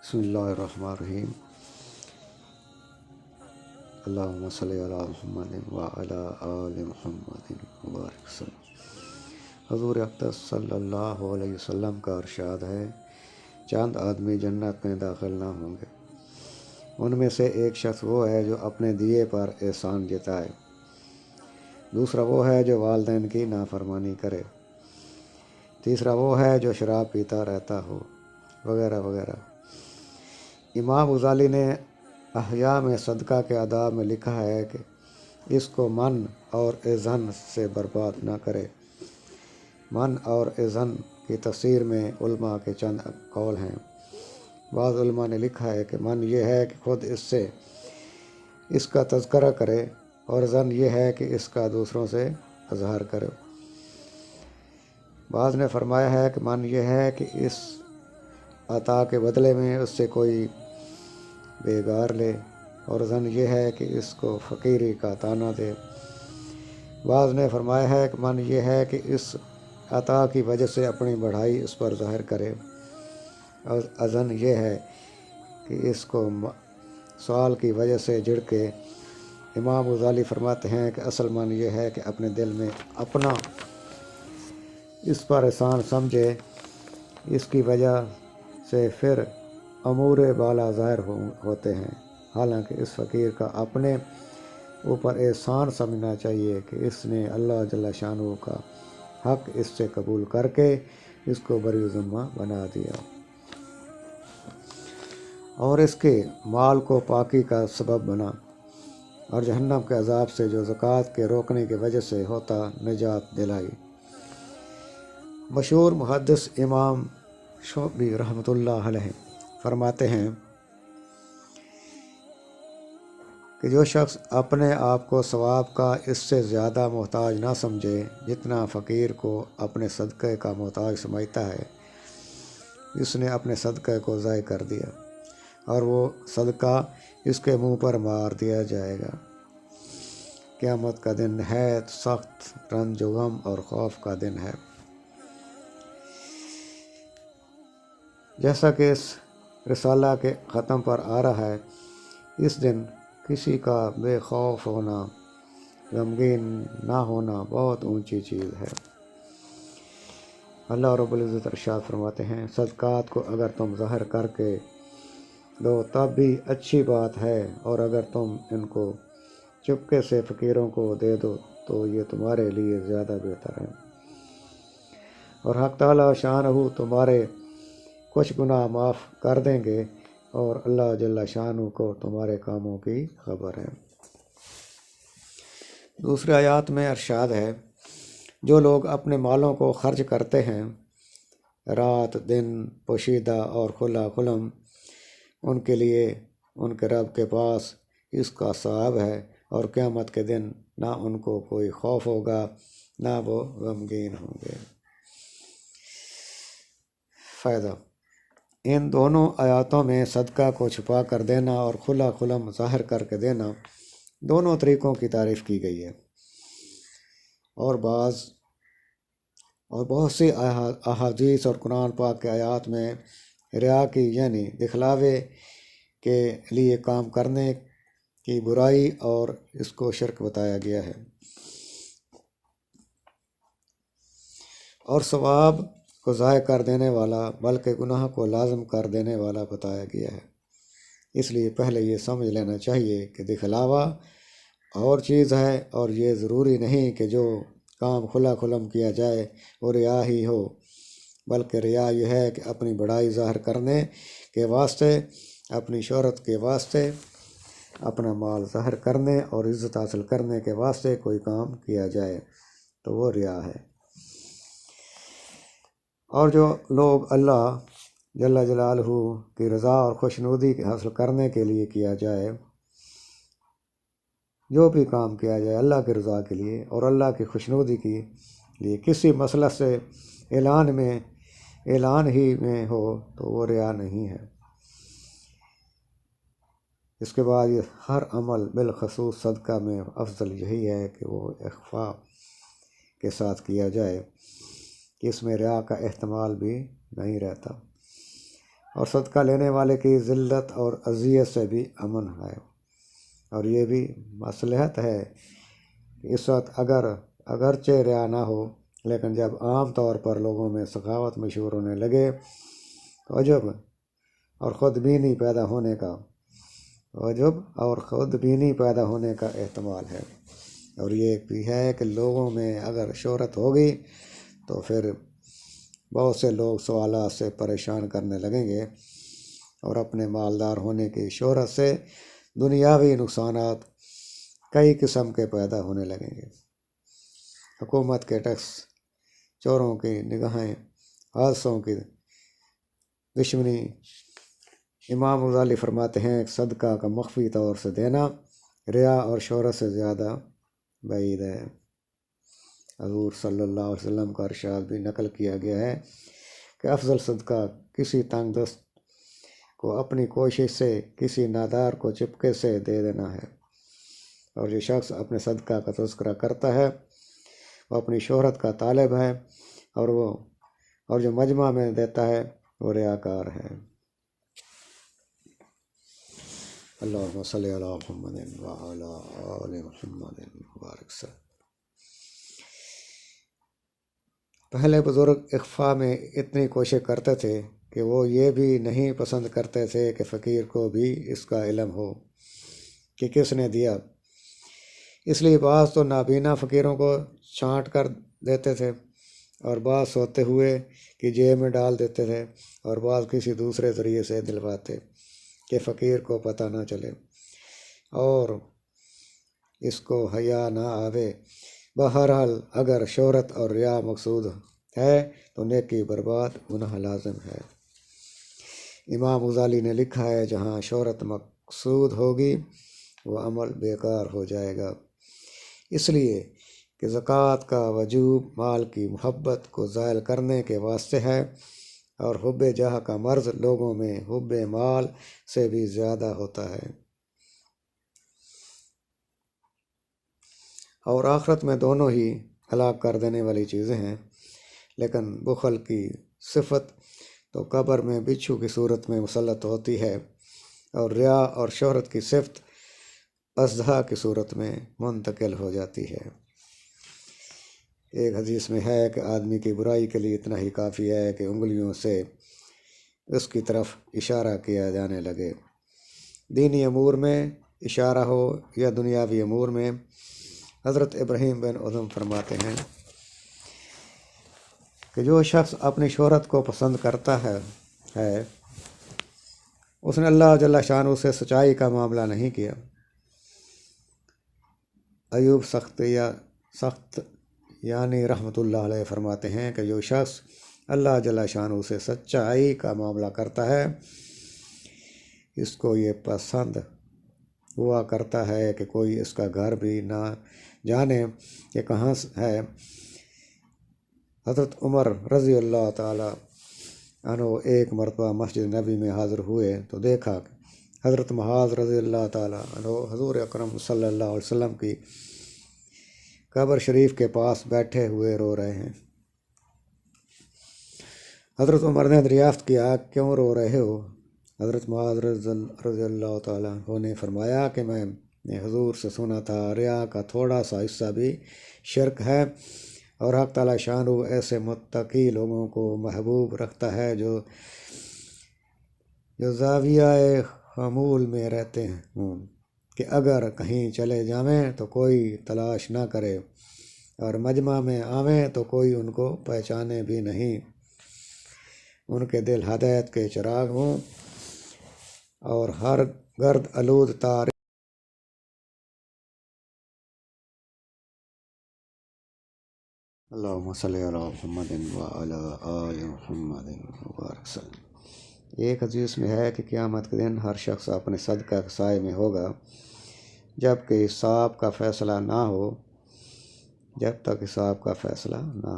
بسم اللہ الرحمن الرحیم۔ اللہم صلی علی محمد وعلی آل محمد مبارک وسلم۔ حضور اقدس صلی اللہ علیہ وسلم کا ارشاد ہے، چند آدمی جنت میں داخل نہ ہوں گے۔ ان میں سے ایک شخص وہ ہے جو اپنے دیے پر احسان جتائے، دوسرا وہ ہے جو والدین کی نافرمانی کرے، تیسرا وہ ہے جو شراب پیتا رہتا ہو، وغیرہ وغیرہ۔ امام غزالی نے احیاء میں صدقہ کے آداب میں لکھا ہے کہ اس کو من اور اذن سے برباد نہ کرے۔ من اور اذن کی تفسیر میں علماء کے چند قول ہیں۔ بعض علماء نے لکھا ہے کہ من یہ ہے کہ خود اس کا تذکرہ کرے، اور اذن یہ ہے کہ اس کا دوسروں سے اظہار کرے۔ بعض نے فرمایا ہے کہ من یہ ہے کہ اس عطا کے بدلے میں اس سے کوئی بیگار لے، اور اذن یہ ہے کہ اس کو فقیری کا طعنہ دے۔ بعض نے فرمایا ہے کہ من یہ ہے کہ اس عطا کی وجہ سے اپنی بڑائی اس پر ظاہر کرے، اور اذن یہ ہے کہ اس کو سوال کی وجہ سے جھڑکے۔ امام غزالی فرماتے ہیں کہ اصل من یہ ہے کہ اپنے دل میں اپنا اس پر احسان سمجھے، اس کی وجہ سے پھر امور بالا ظاہر ہوتے ہیں۔ حالانکہ اس فقیر کا اپنے اوپر احسان سمجھنا چاہیے کہ اس نے اللہ جل شانہ کا حق اس سے قبول کر کے اس کو بری ذمہ بنا دیا، اور اس کے مال کو پاکی کا سبب بنا، اور جہنم کے عذاب سے جو زکوٰۃ کے روکنے کی وجہ سے ہوتا نجات دلائی۔ مشہور محدث امام شعبی رحمۃ اللہ علیہ فرماتے ہیں کہ جو شخص اپنے آپ کو ثواب کا اس سے زیادہ محتاج نہ سمجھے جتنا فقیر کو اپنے صدقے کا محتاج سمجھتا ہے، اس نے اپنے صدقے کو ضائع کر دیا، اور وہ صدقہ اس کے منہ پر مار دیا جائے گا۔ قیامت کا دن ہے سخت رنج و غم اور خوف کا دن ہے۔ جیسا کہ اس رسالہ کے ختم پر آ رہا ہے، اس دن کسی کا بے خوف ہونا، غمگین نہ ہونا بہت اونچی چیز ہے۔ اللہ رب العزت ارشاد فرماتے ہیں، صدقات کو اگر تم ظاہر کر کے دو تب بھی اچھی بات ہے، اور اگر تم ان کو چپکے سے فقیروں کو دے دو تو یہ تمہارے لیے زیادہ بہتر ہے، اور حق تعالی شانہ تمہارے کچھ گناہ معاف کر دیں گے، اور اللہ جل شانہ کو تمہارے کاموں کی خبر ہے۔ دوسری آیات میں ارشاد ہے، جو لوگ اپنے مالوں کو خرچ کرتے ہیں رات دن پوشیدہ اور کھلا کھلم، ان کے لیے ان کے رب کے پاس اس کا ثواب ہے، اور قیامت کے دن نہ ان کو کوئی خوف ہوگا نہ وہ غمگین ہوں گے۔ فائدہ: ان دونوں آیاتوں میں صدقہ کو چھپا کر دینا اور کھلا کھلم ظاہر کر کے دینا، دونوں طریقوں کی تعریف کی گئی ہے، اور بہت سی احادیث اور قرآن پاک کے آیات میں ریا کی یعنی دکھلاوے کے لیے کام کرنے کی برائی اور اس کو شرک بتایا گیا ہے، اور ثواب کو ضائع کر دینے والا بلکہ گناہ کو لازم کر دینے والا بتایا گیا ہے۔ اس لیے پہلے یہ سمجھ لینا چاہیے کہ دکھلاوا اور چیز ہے، اور یہ ضروری نہیں کہ جو کام کھلا کھلم کیا جائے وہ ریا ہی ہو، بلکہ ریا یہ ہے کہ اپنی بڑائی ظاہر کرنے کے واسطے، اپنی شہرت کے واسطے، اپنا مال ظاہر کرنے اور عزت حاصل کرنے کے واسطے کوئی کام کیا جائے تو وہ ریا ہے۔ اور جو لوگ اللہ جل جلالہ کی رضا اور خوشنودی حاصل کرنے کے لیے کیا جائے، جو بھی کام کیا جائے اللہ کی رضا کے لیے اور اللہ کی خوشنودی کے لیے کسی مسئلہ سے اعلان ہی میں ہو تو وہ ریا نہیں ہے۔ اس کے بعد یہ ہر عمل بالخصوص صدقہ میں افضل یہی ہے کہ وہ اخفاء کے ساتھ کیا جائے، کہ اس میں ریا کا احتمال بھی نہیں رہتا، اور صدقہ لینے والے کی ذلت اور اذیت سے بھی امن ہے۔ اور یہ بھی مصلحت ہے کہ اس وقت اگرچہ ریا نہ ہو، لیکن جب عام طور پر لوگوں میں سخاوت مشہور ہونے لگے تو عجب اور خودبینی پیدا ہونے کا احتمال ہے۔ اور یہ بھی ہے کہ لوگوں میں اگر شہرت ہوگی تو پھر بہت سے لوگ سوالات سے پریشان کرنے لگیں گے، اور اپنے مالدار ہونے کی شہرت سے دنیاوی نقصانات کئی قسم کے پیدا ہونے لگیں گے۔ حکومت کے ٹیکس، چوروں کی نگاہیں، حادثوں کی دشمنی۔ امام غزالی فرماتے ہیں کہ صدقہ کا مخفی طور سے دینا ریا اور شہرت سے زیادہ بعید ہے۔ حضور صلی اللہ علیہ وسلم کا ارشاد بھی نقل کیا گیا ہے کہ افضل صدقہ کسی تنگ دست کو اپنی کوشش سے کسی نادار کو چپکے سے دے دینا ہے۔ اور جو شخص اپنے صدقہ کا تذکرہ کرتا ہے وہ اپنی شہرت کا طالب ہے، اور جو مجمع میں دیتا ہے وہ ریاکار ہے۔ اللہم صلی علی محمد وعلی آل محمد وبارک وسلم۔ پہلے بزرگ اخفاء میں اتنی کوشش کرتے تھے کہ وہ یہ بھی نہیں پسند کرتے تھے کہ فقیر کو بھی اس کا علم ہو کہ کس نے دیا، اس لیے بعض تو نابینا فقیروں کو چھانٹ کر دیتے تھے، اور بعض سوتے ہوئے کی جیب میں ڈال دیتے تھے، اور بعض کسی دوسرے ذریعے سے دلواتے کہ فقیر کو پتہ نہ چلے اور اس کو حیا نہ آوے۔ بہرحال اگر شہرت اور ریا مقصود ہے تو نیکی برباد، گناہ لازم ہے۔ امام غزالی نے لکھا ہے جہاں شہرت مقصود ہوگی وہ عمل بیکار ہو جائے گا، اس لیے کہ زکوٰۃ کا وجوب مال کی محبت کو زائل کرنے کے واسطے ہے، اور حب جاہ کا مرض لوگوں میں حب مال سے بھی زیادہ ہوتا ہے، اور آخرت میں دونوں ہی ہلاک کر دینے والی چیزیں ہیں۔ لیکن بخل کی صفت تو قبر میں بچھو کی صورت میں مسلط ہوتی ہے، اور ریا اور شہرت کی صفت ازدہا کی صورت میں منتقل ہو جاتی ہے۔ ایک حدیث میں ہے کہ آدمی کی برائی کے لیے اتنا ہی کافی ہے کہ انگلیوں سے اس کی طرف اشارہ کیا جانے لگے، دینی امور میں اشارہ ہو یا دنیاوی امور میں۔ حضرت ابراہیم بن ادھم فرماتے ہیں کہ جو شخص اپنی شہرت کو پسند کرتا ہے اس نے اللہ جل شانہ سے سچائی کا معاملہ نہیں کیا۔ ایوب سخت یعنی رحمۃ اللہ علیہ فرماتے ہیں کہ جو شخص اللہ جل شانہ سے سچائی کا معاملہ کرتا ہے اس کو یہ پسند ہوا کرتا ہے کہ کوئی اس کا گھر بھی نہ جانے کہ کہاں ہے۔ حضرت عمر رضی اللہ تعالی عنہ ایک مرتبہ مسجد نبی میں حاضر ہوئے تو دیکھا کہ حضرت معاذ رضی اللہ تعالی عنہ حضور اکرم صلی اللہ علیہ وسلم کی قبر شریف کے پاس بیٹھے ہوئے رو رہے ہیں۔ حضرت عمر نے دریافت کیا کیوں رو رہے ہو؟ حضرت معاذ رضی اللہ تعالیٰ عنہ نے فرمایا کہ میں نے حضور سے سنا تھا ریا کا تھوڑا سا حصہ بھی شرک ہے، اور حق تعالیٰ شانہ ایسے متقی لوگوں کو محبوب رکھتا ہے جو زاویہ خمول میں رہتے ہوں کہ اگر کہیں چلے جائیں تو کوئی تلاش نہ کرے، اور مجمع میں آویں تو کوئی ان کو پہچانے بھی نہیں، ان کے دل ہدایت کے چراغ ہوں، اور ہر گرد آلود تار اللہم صلی علی محمد وعلی آل محمد وبارک وسلم۔ ایک حدیث میں ہے کہ قیامت کے دن ہر شخص اپنے صدقہ کے سائے میں ہوگا جب تک حساب کا فیصلہ نہ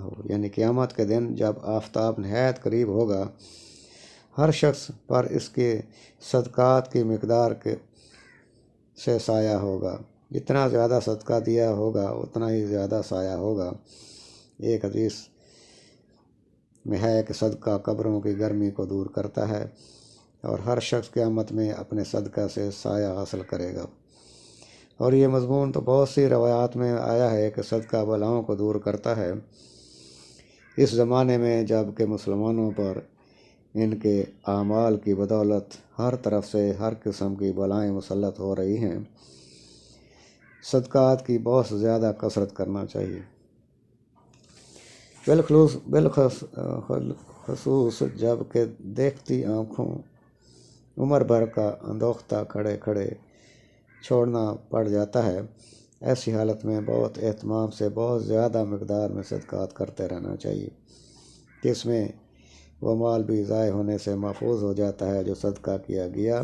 ہو، یعنی قیامت کے دن جب آفتاب نہایت قریب ہوگا ہر شخص پر اس کے صدقات کی مقدار سے سایہ ہوگا، جتنا زیادہ صدقہ دیا ہوگا اتنا ہی زیادہ سایہ ہوگا۔ ایک حدیث میں ہے کہ صدقہ قبروں کی گرمی کو دور کرتا ہے، اور ہر شخص قیامت میں اپنے صدقہ سے سایہ حاصل کرے گا۔ اور یہ مضمون تو بہت سی روایات میں آیا ہے کہ صدقہ بلاؤں کو دور کرتا ہے۔ اس زمانے میں جب کہ مسلمانوں پر ان کے اعمال کی بدولت ہر طرف سے ہر قسم کی بلائیں مسلط ہو رہی ہیں، صدقات کی بہت زیادہ کثرت کرنا چاہیے، بالخصوص جب کہ دیکھتی آنکھوں عمر بھر کا اندوختہ کھڑے کھڑے چھوڑنا پڑ جاتا ہے۔ ایسی حالت میں بہت اہتمام سے بہت زیادہ مقدار میں صدقات کرتے رہنا چاہیے کہ اس میں وہ مال بھی ضائع ہونے سے محفوظ ہو جاتا ہے جو صدقہ کیا گیا،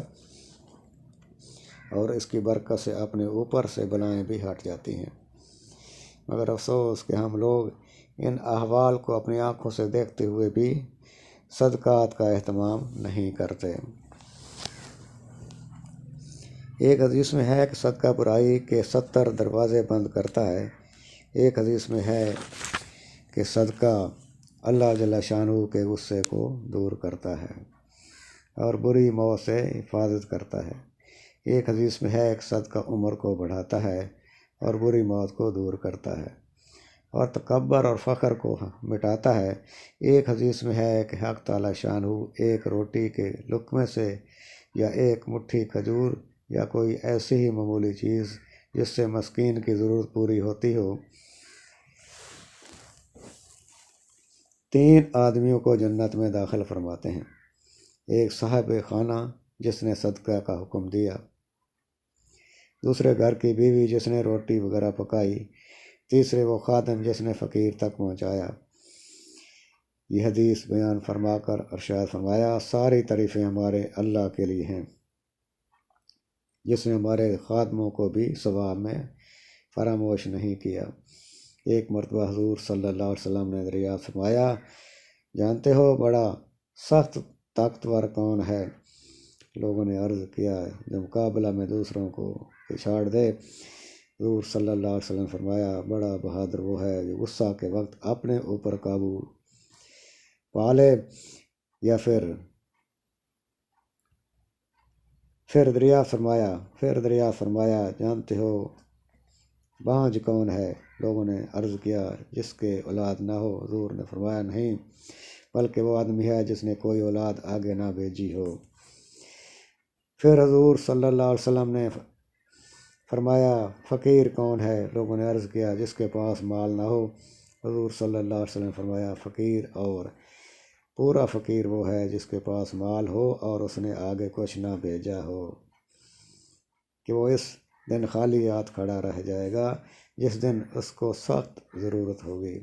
اور اس کی برکت سے اپنے اوپر سے بلائیں بھی ہٹ جاتی ہیں۔ مگر افسوس کہ ہم لوگ ان احوال کو اپنی آنکھوں سے دیکھتے ہوئے بھی صدقات کا اہتمام نہیں کرتے۔ ایک حدیث میں ہے کہ صدقہ برائی کے 70 دروازے بند کرتا ہے۔ ایک حدیث میں ہے کہ صدقہ اللہ جل شانہ کے غصے کو دور کرتا ہے اور بری موت سے حفاظت کرتا ہے۔ ایک حدیث میں ہے کہ صدقہ عمر کو بڑھاتا ہے اور بری موت کو دور کرتا ہے اور تکبر اور فخر کو مٹاتا ہے۔ ایک حدیث میں ہے کہ حق تعالی شانہ ایک روٹی کے لقمے سے یا ایک مٹھی کھجور یا کوئی ایسی ہی معمولی چیز جس سے مسکین کی ضرورت پوری ہوتی ہو، 3 آدمیوں کو جنت میں داخل فرماتے ہیں۔ ایک صاحب خانہ جس نے صدقہ کا حکم دیا، دوسرے گھر کی بیوی جس نے روٹی وغیرہ پکائی، تیسرے وہ خادم جس نے فقیر تک پہنچایا۔ یہ حدیث بیان فرما کر ارشاد فرمایا، ساری تعریفیں ہمارے اللہ کے لیے ہیں جس نے ہمارے خادموں کو بھی ثواب میں فراموش نہیں کیا۔ ایک مرتبہ حضور صلی اللہ علیہ وسلم نے دریافت فرمایا، جانتے ہو بڑا سخت طاقتور کون ہے؟ لوگوں نے عرض کیا، جو مقابلہ میں دوسروں کو پچھاڑ دے۔ حضور صلی اللہ علیہ وسلم فرمایا، بڑا بہادر وہ ہے جو غصہ کے وقت اپنے اوپر قابو پا لے۔ یا پھر دریافت فرمایا، جانتے ہو بانجھ کون ہے؟ لوگوں نے عرض کیا، جس کے اولاد نہ ہو۔ حضور نے فرمایا، نہیں، بلکہ وہ آدمی ہے جس نے کوئی اولاد آگے نہ بھیجی ہو۔ پھر حضور صلی اللہ علیہ وسلم نے فرمایا، فقیر کون ہے؟ لوگوں نے عرض کیا، جس کے پاس مال نہ ہو۔ حضور صلی اللہ علیہ وسلم نے فرمایا، فقیر اور پورا فقیر وہ ہے جس کے پاس مال ہو اور اس نے آگے کچھ نہ بھیجا ہو، کہ وہ اس دن خالی ہاتھ کھڑا رہ جائے گا جس دن اس کو سخت ضرورت ہوگی۔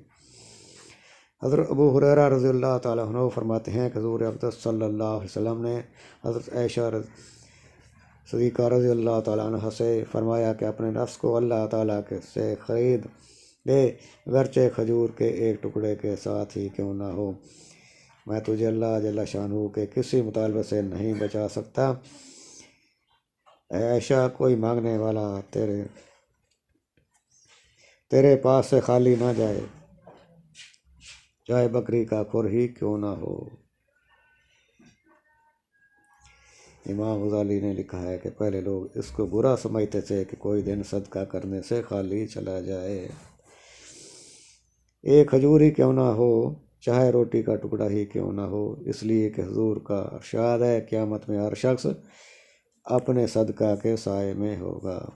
حضرت ابو ہریرہ رضی اللہ تعالیٰ عنہ فرماتے ہیں کہ حضور اقدس صلی اللہ علیہ وسلم نے حضرت عائشہ صدیقہ رضی اللہ تعالیٰ عنہ سے فرمایا کہ اپنے نفس کو اللہ تعالیٰ سے خرید دے، اگرچہ کھجور کے ایک ٹکڑے کے ساتھ ہی کیوں نہ ہو، میں تجھے اللہ جل شانہ کے کسی مطالبے سے نہیں بچا سکتا۔ اے عائشہ، کوئی مانگنے والا تیرے پاس سے خالی نہ جائے، چاہے بکری کا کھر ہی کیوں نہ ہو۔ امام غزالی نے لکھا ہے کہ پہلے لوگ اس کو برا سمجھتے تھے کہ کوئی دن صدقہ کرنے سے خالی چلا جائے، ایک کھجور ہی کیوں نہ ہو، چاہے روٹی کا ٹکڑا ہی کیوں نہ ہو، اس لیے کہ حضور کا ارشاد ہے، قیامت میں ہر شخص اپنے صدقہ کے سائے میں ہوگا۔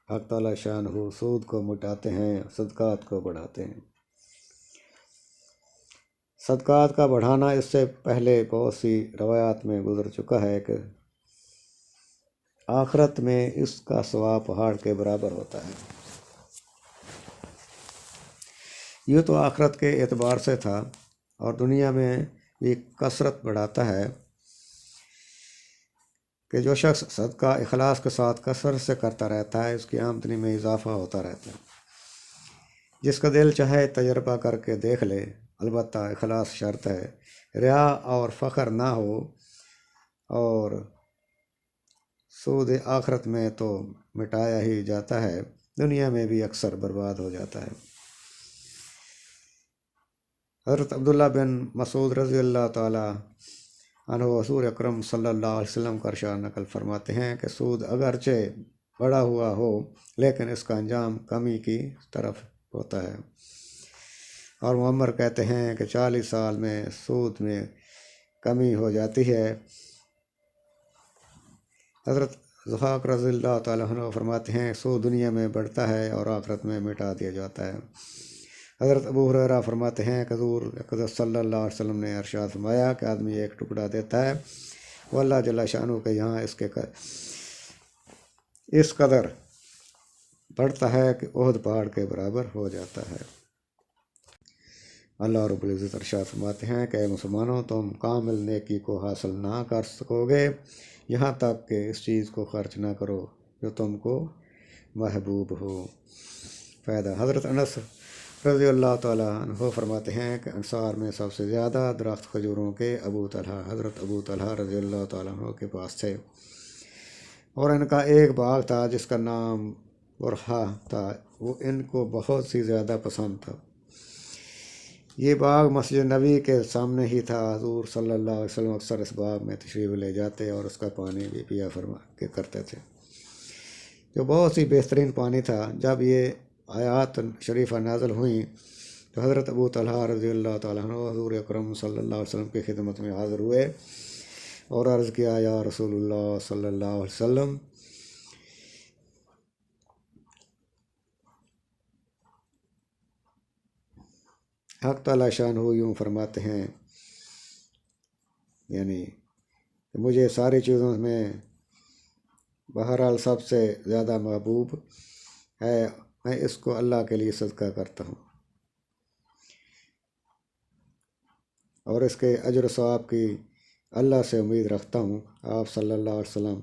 حق تعالی شانہ سود کو مٹاتے ہیں، صدقات کو بڑھاتے ہیں۔ صدقات کا بڑھانا اس سے پہلے بہت سی روایات میں گزر چکا ہے کہ آخرت میں اس کا ثواب پہاڑ کے برابر ہوتا ہے۔ یہ تو آخرت کے اعتبار سے تھا، اور دنیا میں بھی کثرت بڑھاتا ہے کہ جو شخص صدقہ اخلاص کے ساتھ کثرت سے کرتا رہتا ہے، اس کی آمدنی میں اضافہ ہوتا رہتا ہے۔ جس کا دل چاہے تجربہ کر کے دیکھ لے، البتہ اخلاص شرط ہے، ریا اور فخر نہ ہو، اور سود آخرت میں تو مٹایا ہی جاتا ہے، دنیا میں بھی اکثر برباد ہو جاتا ہے۔ حضرت عبداللہ بن مسعود رضی اللہ تعالی عنہ حضور اکرم صلی اللہ علیہ وسلم کا ارشاد نقل فرماتے ہیں کہ سود اگرچہ بڑا ہوا ہو لیکن اس کا انجام کمی کی طرف ہوتا ہے، اور معمر کہتے ہیں کہ 40 سال میں سود میں کمی ہو جاتی ہے۔ حضرت ضحاک رضی اللہ تعالیٰ عنہ فرماتے ہیں سود دنیا میں بڑھتا ہے اور آخرت میں مٹا دیا جاتا ہے۔ حضرت ابو ہریرہ فرماتے ہیں کہ حضور اقدس صلی اللہ علیہ وسلم نے ارشاد فرمایا کہ آدمی ایک ٹکڑا دیتا ہے، وہ اللہ جل شانہ کے یہاں اس قدر بڑھتا ہے کہ احد پہاڑ کے برابر ہو جاتا ہے۔ اللہ رب العزت ارشاد فرماتے ہیں کہ اے مسلمانوں، تم کامل نیکی کو حاصل نہ کر سکو گے یہاں تک کہ اس چیز کو خرچ نہ کرو جو تم کو محبوب ہو۔ فائدہ، حضرت انس رضی اللہ تعالیٰ عنہ فرماتے ہیں کہ انصار میں سب سے زیادہ درخت کھجوروں کے حضرت ابو طلحہ رضی اللہ تعالیٰ عنہ کے پاس تھے، اور ان کا ایک باغ تھا جس کا نام برحا تھا، وہ ان کو بہت سی زیادہ پسند تھا۔ یہ باغ مسجد نبی کے سامنے ہی تھا۔ حضور صلی اللہ علیہ وسلم اکثر اس باغ میں تشریف لے جاتے اور اس کا پانی بھی پیا فرما کے کرتے تھے، جو بہت ہی بہترین پانی تھا۔ جب یہ آیات شریفہ نازل ہوئیں تو حضرت ابو طلحہ رضی اللہ تعالیٰ عنہ حضور اکرم صلی اللہ علیہ وسلم کی خدمت میں حاضر ہوئے اور عرض کیا، یا رسول اللہ صلی اللہ علیہ وسلم، حق تعالیٰ شانہ یوں فرماتے ہیں، یعنی کہ مجھے ساری چیزوں میں بہرحال سب سے زیادہ محبوب ہے، میں اس کو اللہ کے لیے صدقہ کرتا ہوں اور اس کے اجر و ثواب کی اللہ سے امید رکھتا ہوں۔ آپ صلی اللہ علیہ وسلم،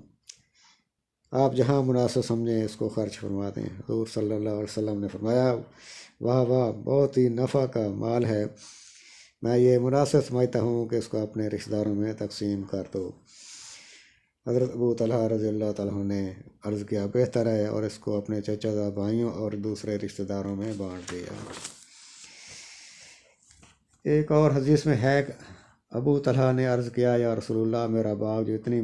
آپ جہاں مناسب سمجھیں اس کو خرچ فرما دیں۔ حضور صلی اللہ علیہ وسلم نے فرمایا، واہ واہ، بہت ہی نفع کا مال ہے، میں یہ مناسب سمجھتا ہوں کہ اس کو اپنے رشتہ داروں میں تقسیم کر دو۔ حضرت ابو طلحہ رضی اللہ تعالیٰ نے عرض کیا، بہتر ہے، اور اس کو اپنے چچا زاد بھائیوں اور دوسرے رشتہ داروں میں بانٹ دیا۔ ایک اور حدیث میں ہے کہ ابو طلحہ نے عرض کیا، یا رسول اللہ، میرا باغ جو اتنی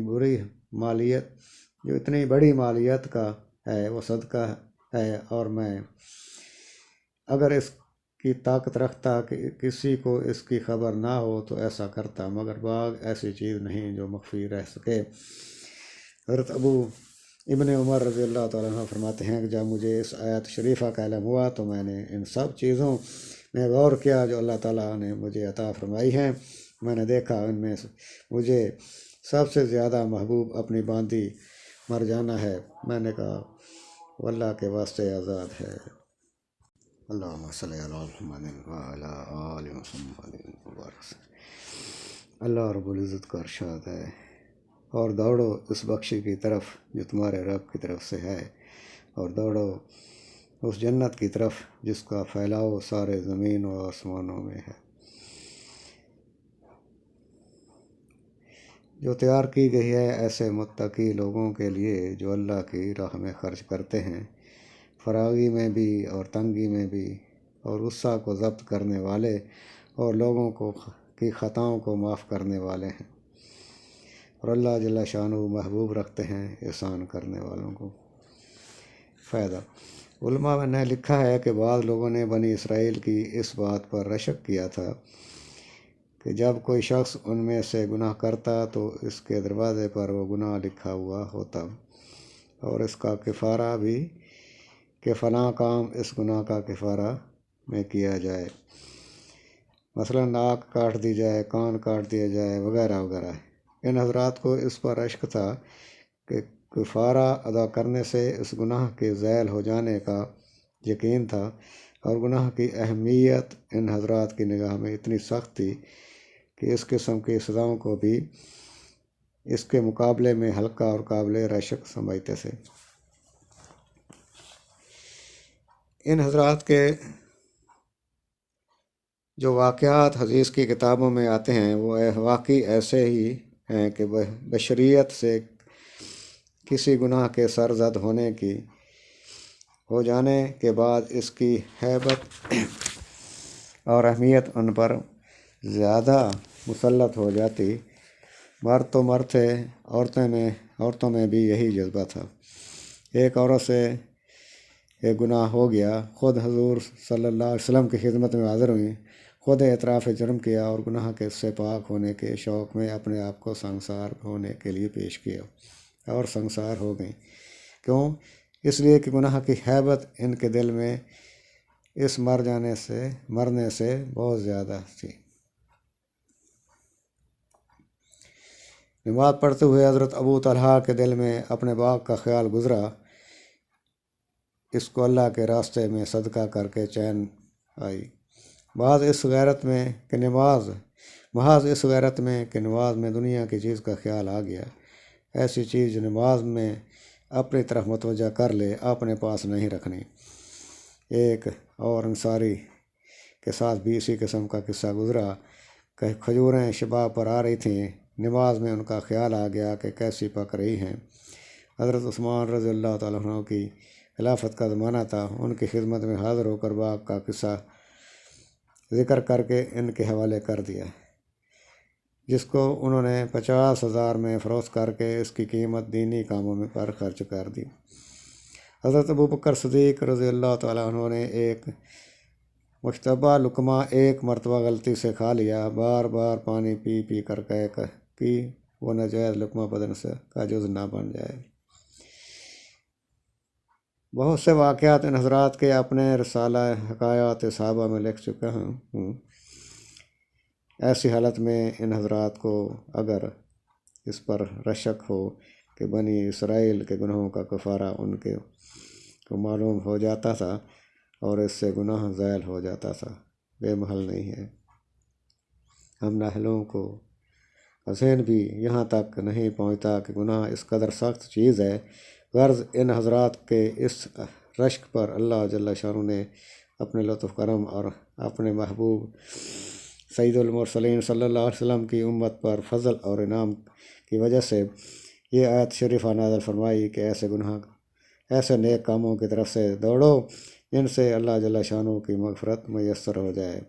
بڑی مالیت کا ہے وہ صدقہ ہے، اور میں اگر اس کی طاقت رکھتا کہ کسی کو اس کی خبر نہ ہو تو ایسا کرتا، مگر باغ ایسی چیز نہیں جو مخفی رہ سکے۔ حضرت ابن عمر رضی اللہ تعالیٰ عنہ فرماتے ہیں کہ جب مجھے اس آیت شریفہ کا علم ہوا تو میں نے ان سب چیزوں میں غور کیا جو اللہ تعالیٰ نے مجھے عطا فرمائی ہیں۔ میں نے دیکھا ان میں مجھے سب سے زیادہ محبوب اپنی باندی مرجانہ ہے۔ میں نے کہا وہ اللہ کے واسطے آزاد ہے۔ اللہم صلی علی محمد وعلی آل محمد وبارک۔ اللہ رب العزت کا ارشاد ہے، اور دوڑو اس بخشی کی طرف جو تمہارے رب کی طرف سے ہے، اور دوڑو اس جنت کی طرف جس کا پھیلاؤ سارے زمین و آسمانوں میں ہے، جو تیار کی گئی ہے ایسے متقی لوگوں کے لیے جو اللہ کی راہ میں خرچ کرتے ہیں، فراغی میں بھی اور تنگی میں بھی، اور غصہ کو ضبط کرنے والے اور لوگوں کی خطاؤں کو معاف کرنے والے ہیں، اور اللہ جل شانہ محبوب رکھتے ہیں احسان کرنے والوں کو۔ فائدہ، علماء نے لکھا ہے کہ بعض لوگوں نے بنی اسرائیل کی اس بات پر رشک کیا تھا کہ جب کوئی شخص ان میں سے گناہ کرتا تو اس کے دروازے پر وہ گناہ لکھا ہوا ہوتا، اور اس کا کفارہ بھی کہ فلاں کام اس گناہ کا کفارہ میں کیا جائے، مثلا ناک کاٹ دی جائے، کان کاٹ دیا جائے، وغیرہ وغیرہ۔ ان حضرات کو اس پر رشک تھا کہ کفارہ ادا کرنے سے اس گناہ کے زائل ہو جانے کا یقین تھا، اور گناہ کی اہمیت ان حضرات کی نگاہ میں اتنی سخت تھی کہ اس قسم کی سزاؤں کو بھی اس کے مقابلے میں ہلکا اور قابل رشک سمجھتے تھے۔ ان حضرات کے جو واقعات حدیث کی کتابوں میں آتے ہیں وہ واقعی ایسے ہی ہیں کہ بشریت سے کسی گناہ کے سرزد ہو جانے کے بعد اس کی ہیبت اور اہمیت ان پر زیادہ مسلط ہو جاتی۔ مرد تو مرد تھے، عورتوں میں بھی یہی جذبہ تھا۔ ایک عورت سے ایک گناہ ہو گیا، خود حضور صلی اللہ علیہ وسلم کی خدمت میں حاضر ہوئیں، خود اعتراف جرم کیا اور گناہ کے سے پاک ہونے کے شوق میں اپنے آپ کو سنگسار ہونے کے لیے پیش کیا اور سنگسار ہو گئیں۔ کیوں؟ اس لیے کہ گناہ کی ہیبت ان کے دل میں اس مرنے سے بہت زیادہ تھی۔ نماز پڑھتے ہوئے حضرت ابو طلحہ کے دل میں اپنے باپ کا خیال گزرا، اس کو اللہ کے راستے میں صدقہ کر کے چین آئی۔ محض اس غیرت میں کہ نماز میں دنیا کی چیز کا خیال آ گیا۔ ایسی چیز نماز میں اپنی طرف متوجہ کر لے، اپنے پاس نہیں رکھنی۔ ایک اور انصاری کے ساتھ بھی اسی قسم کا قصہ گزرا کہ کھجوریں شباب پر آ رہی تھیں، نماز میں ان کا خیال آ گیا کہ کیسی پک رہی ہیں۔ حضرت عثمان رضی اللہ تعالیٰ عنہ کی خلافت کا زمانہ تھا، ان کی خدمت میں حاضر ہو کر باپ کا قصہ ذکر کر کے ان کے حوالے کر دیا، جس کو انہوں نے 50,000 میں فروخت کر کے اس کی قیمت دینی کاموں میں پر خرچ کر دی۔ حضرت ابوبکر صدیق رضی اللہ تعالیٰ عنہ نے ایک مشتبہ لقمہ ایک مرتبہ غلطی سے کھا لیا، بار بار پانی پی پی کر کہ وہ ناجائز لقمہ بدن سے کا جز نہ بن جائے۔ بہت سے واقعات ان حضرات کے اپنے رسالہ حکایات صحابہ میں لکھ چکا ہوں۔ ایسی حالت میں ان حضرات کو اگر اس پر رشک ہو کہ بنی اسرائیل کے گناہوں کا کفارہ ان کے کو معلوم ہو جاتا تھا اور اس سے گناہ زائل ہو جاتا تھا، بے محل نہیں ہے۔ ہم نااہلوں کو ذہن بھی یہاں تک نہیں پہنچتا کہ گناہ اس قدر سخت چیز ہے۔ غرض ان حضرات کے اس رشک پر اللہ جل شانہ نے اپنے لطف کرم اور اپنے محبوب سید المرسلین صلی اللہ علیہ وسلم کی امت پر فضل اور انعام کی وجہ سے یہ آیت شریفہ نازل فرمائی کہ ایسے نیک کاموں کی طرف سے دوڑو جن سے اللہ جل شانہ کی مغفرت میسر ہو جائے۔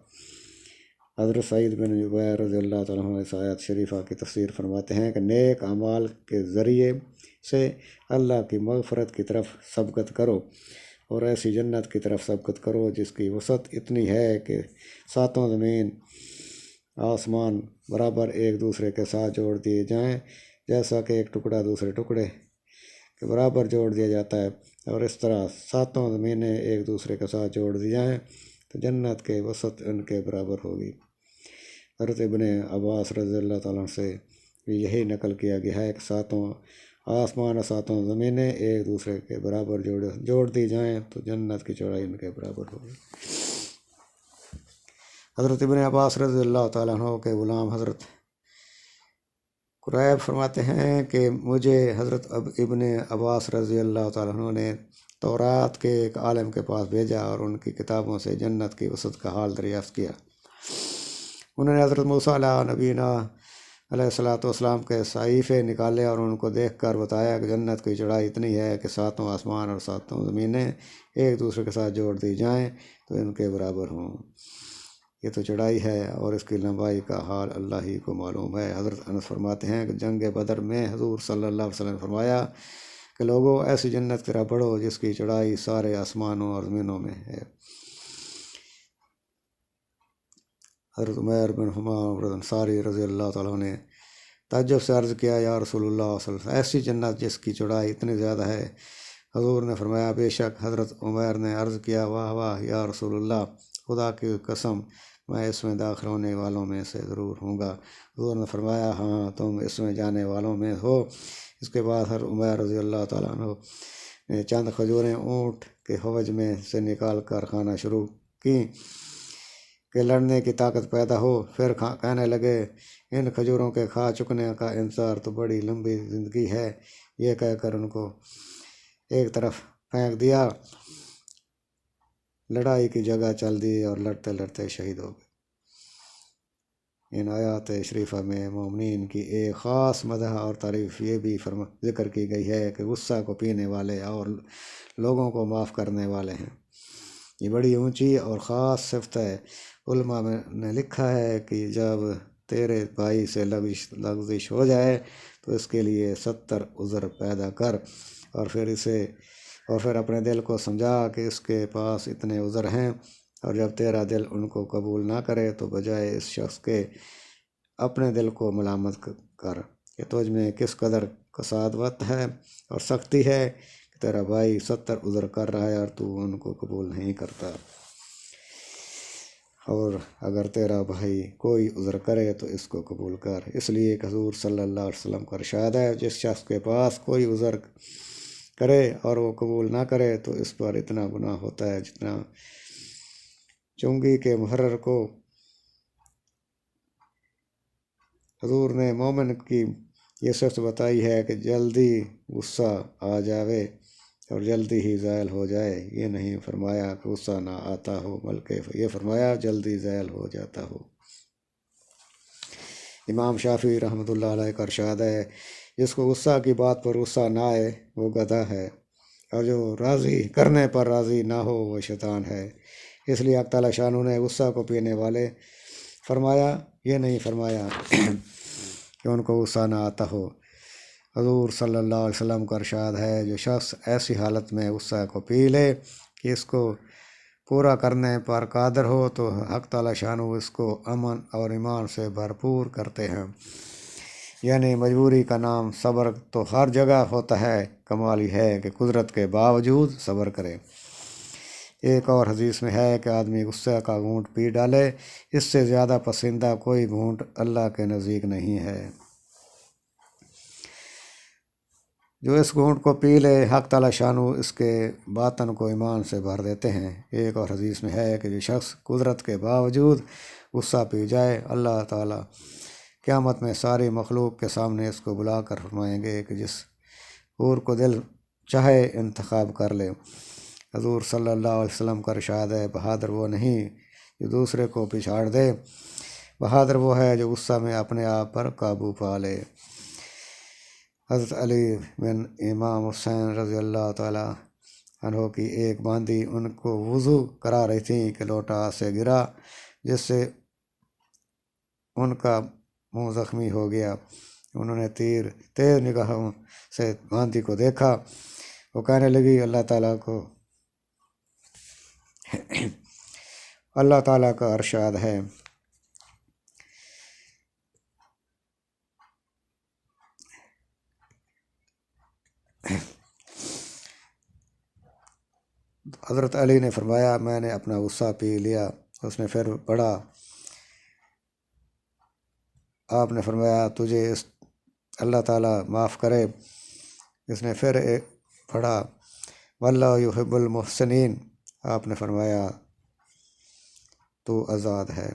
حضرت سعید بن جبیر رضی اللہ تعالیٰ عنہ اس آیت شریفہ کی تفسیر فرماتے ہیں کہ نیک اعمال کے ذریعے سے اللہ کی مغفرت کی طرف سبقت کرو اور ایسی جنت کی طرف سبقت کرو جس کی وسعت اتنی ہے کہ ساتوں زمین آسمان برابر ایک دوسرے کے ساتھ جوڑ دیے جائیں، جیسا کہ ایک ٹکڑا دوسرے ٹکڑے کے برابر جوڑ دیا جاتا ہے، اور اس طرح ساتوں زمینیں ایک دوسرے کے ساتھ جوڑ دی جائیں تو جنت کے وسعت ان کے برابر ہوگی۔ حضرت ابن عباس رضی اللہ تعالیٰ سے بھی یہی نقل کیا گیا ہے کہ ساتوں آسمان اور ساتوں زمینیں ایک دوسرے کے برابر جوڑ دی جائیں تو جنت کی چوڑائی ان کے برابر ہوگی۔ حضرت ابن عباس رضی اللہ تعالیٰ عنہ کے غلام حضرت قریب فرماتے ہیں کہ مجھے حضرت ابن عباس رضی اللہ تعالیٰ عنہ نے تورات کے ایک عالم کے پاس بھیجا اور ان کی کتابوں سے جنت کی وسعت کا حال دریافت کیا۔ انہوں نے حضرت موسیٰ علیہ نبینا علیہ الصلوۃ والسلام کے صحیفے نکالے اور ان کو دیکھ کر بتایا کہ جنت کی چوڑائی اتنی ہے کہ ساتوں آسمان اور ساتوں زمینیں ایک دوسرے کے ساتھ جوڑ دی جائیں تو ان کے برابر ہوں۔ یہ تو چوڑائی ہے اور اس کی لمبائی کا حال اللہ ہی کو معلوم ہے۔ حضرت انس فرماتے ہیں کہ جنگ بدر میں حضور صلی اللہ علیہ وسلم نے فرمایا کہ لوگوں ایسی جنت کی طرف بڑھو جس کی چوڑائی سارے آسمانوں اور زمینوں میں ہے۔ حضرت عمیر بن حمام انصاری رضی اللہ تعالیٰ نے تعجب سے عرض کیا، یا رسول اللہ صلی اللہ علیہ وسلم، ایسی جنت جس کی چوڑائی اتنی زیادہ ہے؟ حضور نے فرمایا، بے شک۔ حضرت عمیر نے عرض کیا، واہ واہ یا رسول اللہ، خدا کی قسم میں اس میں داخل ہونے والوں میں سے ضرور ہوں گا۔ حضور نے فرمایا، ہاں تم اس میں جانے والوں میں ہو۔ اس کے بعد حضرت عمیر رضی اللہ تعالیٰ عنہ نے چند کھجوریں اونٹ کے حوض میں سے نکال کر کھانا شروع کی کہ لڑنے کی طاقت پیدا ہو۔ پھر کہنے لگے، ان کھجوروں کے کھا چکنے کا انتظار تو بڑی لمبی زندگی ہے۔ یہ کہہ کر ان کو ایک طرف پھینک دیا، لڑائی کی جگہ چل دی اور لڑتے لڑتے شہید ہو گئے۔ ان آیات شریفہ میں مومنین کی ایک خاص مدح اور تعریف یہ بھی ذکر کی گئی ہے کہ غصہ کو پینے والے اور لوگوں کو معاف کرنے والے ہیں۔ یہ بڑی اونچی اور خاص صفت ہے۔ علماء نے لکھا ہے کہ جب تیرے بھائی سے لغزش ہو جائے تو اس کے لیے 70 عذر پیدا کر، اور پھر اپنے دل کو سمجھا کہ اس کے پاس اتنے عذر ہیں، اور جب تیرا دل ان کو قبول نہ کرے تو بجائے اس شخص کے اپنے دل کو ملامت کر کہ تجھ میں کس قدر کسادت ہے اور سختی ہے کہ تیرا بھائی 70 عذر کر رہا ہے اور تو ان کو قبول نہیں کرتا۔ اور اگر تیرا بھائی کوئی عذر کرے تو اس کو قبول کر، اس لیے کہ حضور صلی اللہ علیہ وسلم کا ارشاد ہے، جس شخص کے پاس کوئی عذر کرے اور وہ قبول نہ کرے تو اس پر اتنا گناہ ہوتا ہے جتنا چونگی کے محرر کو۔ حضور نے مومن کی یہ صفت بتائی ہے کہ جلدی غصہ آ جاوے اور جلدی ہی زائل ہو جائے، یہ نہیں فرمایا کہ غصہ نہ آتا ہو، بلکہ یہ فرمایا جلدی زائل ہو جاتا ہو۔ امام شافعی رحمۃ اللہ علیہ کا ارشاد ہے، جس کو غصہ کی بات پر غصہ نہ آئے وہ گدھا ہے، اور جو راضی کرنے پر راضی نہ ہو وہ شیطان ہے۔ اس لیے حق تعالیٰ شانہ نے غصہ کو پینے والے فرمایا، یہ نہیں فرمایا کہ ان کو غصہ نہ آتا ہو۔ حضور صلی اللہ علیہ وسلم کا ارشاد ہے، جو شخص ایسی حالت میں غصہ کو پی لے کہ اس کو پورا کرنے پر قادر ہو تو حق تعالیٰ شانہ اس کو امن اور ایمان سے بھرپور کرتے ہیں۔ یعنی مجبوری کا نام صبر تو ہر جگہ ہوتا ہے، کمال یہ ہے کہ قدرت کے باوجود صبر کرے۔ ایک اور حدیث میں ہے کہ آدمی غصہ کا گھونٹ پی ڈالے، اس سے زیادہ پسندیدہ کوئی گھونٹ اللہ کے نزدیک نہیں ہے۔ جو اس گھونٹ کو پی لے حق تعالیٰ شانہ اس کے باطن کو ایمان سے بھر دیتے ہیں۔ ایک اور حدیث میں ہے کہ جو شخص قدرت کے باوجود غصہ پی جائے، اللہ تعالیٰ قیامت میں ساری مخلوق کے سامنے اس کو بلا کر فرمائیں گے کہ جس حور کو دل چاہے انتخاب کر لے۔ حضور صلی اللہ علیہ وسلم کا ارشاد ہے، بہادر وہ نہیں جو دوسرے کو پچھاڑ دے، بہادر وہ ہے جو غصہ میں اپنے آپ پر قابو پا لے۔ حضرت علی بن امام حسین رضی اللہ تعالیٰ عنہ کی ایک باندی ان کو وضو کرا رہی تھیں کہ لوٹا سے گرا، جس سے ان کا منہ زخمی ہو گیا۔ انہوں نے تیز نگاہوں سے باندی کو دیکھا، وہ کہنے لگی، اللہ تعالیٰ کا ارشاد ہے، حضرت علی نے فرمایا، میں نے اپنا غصہ پی لیا۔ اس نے پھر پڑھا، آپ نے فرمایا تجھے اللہ تعالیٰ معاف کرے۔ اس نے پھر پڑھا، واللہ یحب المحسنین، آپ نے فرمایا تو آزاد ہے۔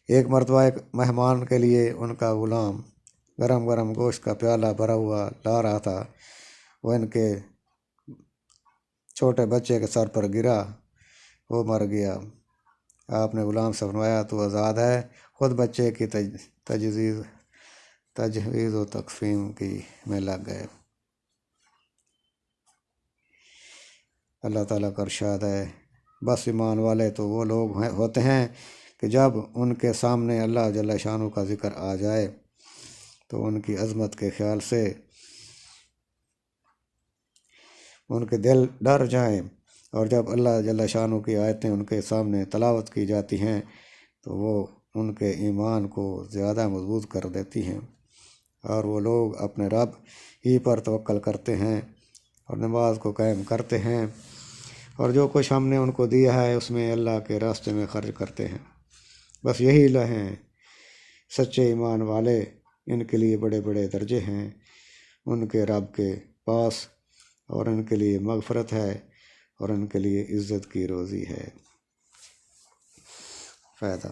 ایک مرتبہ ایک مہمان کے لیے ان کا غلام گرم گرم گوشت کا پیالہ بھرا ہوا لا رہا تھا، وہ ان کے چھوٹے بچے کے سر پر گرا، وہ مر گیا۔ آپ نے غلام سے فرمایا تو آزاد ہے، خود بچے کی تجہیز و تکفین کی میں لگ گئے۔ اللہ تعالیٰ کا ارشاد ہے، بس ایمان والے تو وہ لوگ ہوتے ہیں کہ جب ان کے سامنے اللہ جل شانہ کا ذکر آ جائے تو ان کی عظمت کے خیال سے ان کے دل ڈر جائیں، اور جب اللہ جل شانہ کی آیتیں ان کے سامنے تلاوت کی جاتی ہیں تو وہ ان کے ایمان کو زیادہ مضبوط کر دیتی ہیں، اور وہ لوگ اپنے رب ہی پر توکل کرتے ہیں اور نماز کو قائم کرتے ہیں، اور جو کچھ ہم نے ان کو دیا ہے اس میں اللہ کے راستے میں خرچ کرتے ہیں۔ بس یہی ہیں سچے ایمان والے، ان کے لیے بڑے بڑے درجے ہیں ان کے رب کے پاس، اور ان کے لیے مغفرت ہے اور ان کے لیے عزت کی روزی ہے۔ فائدہ،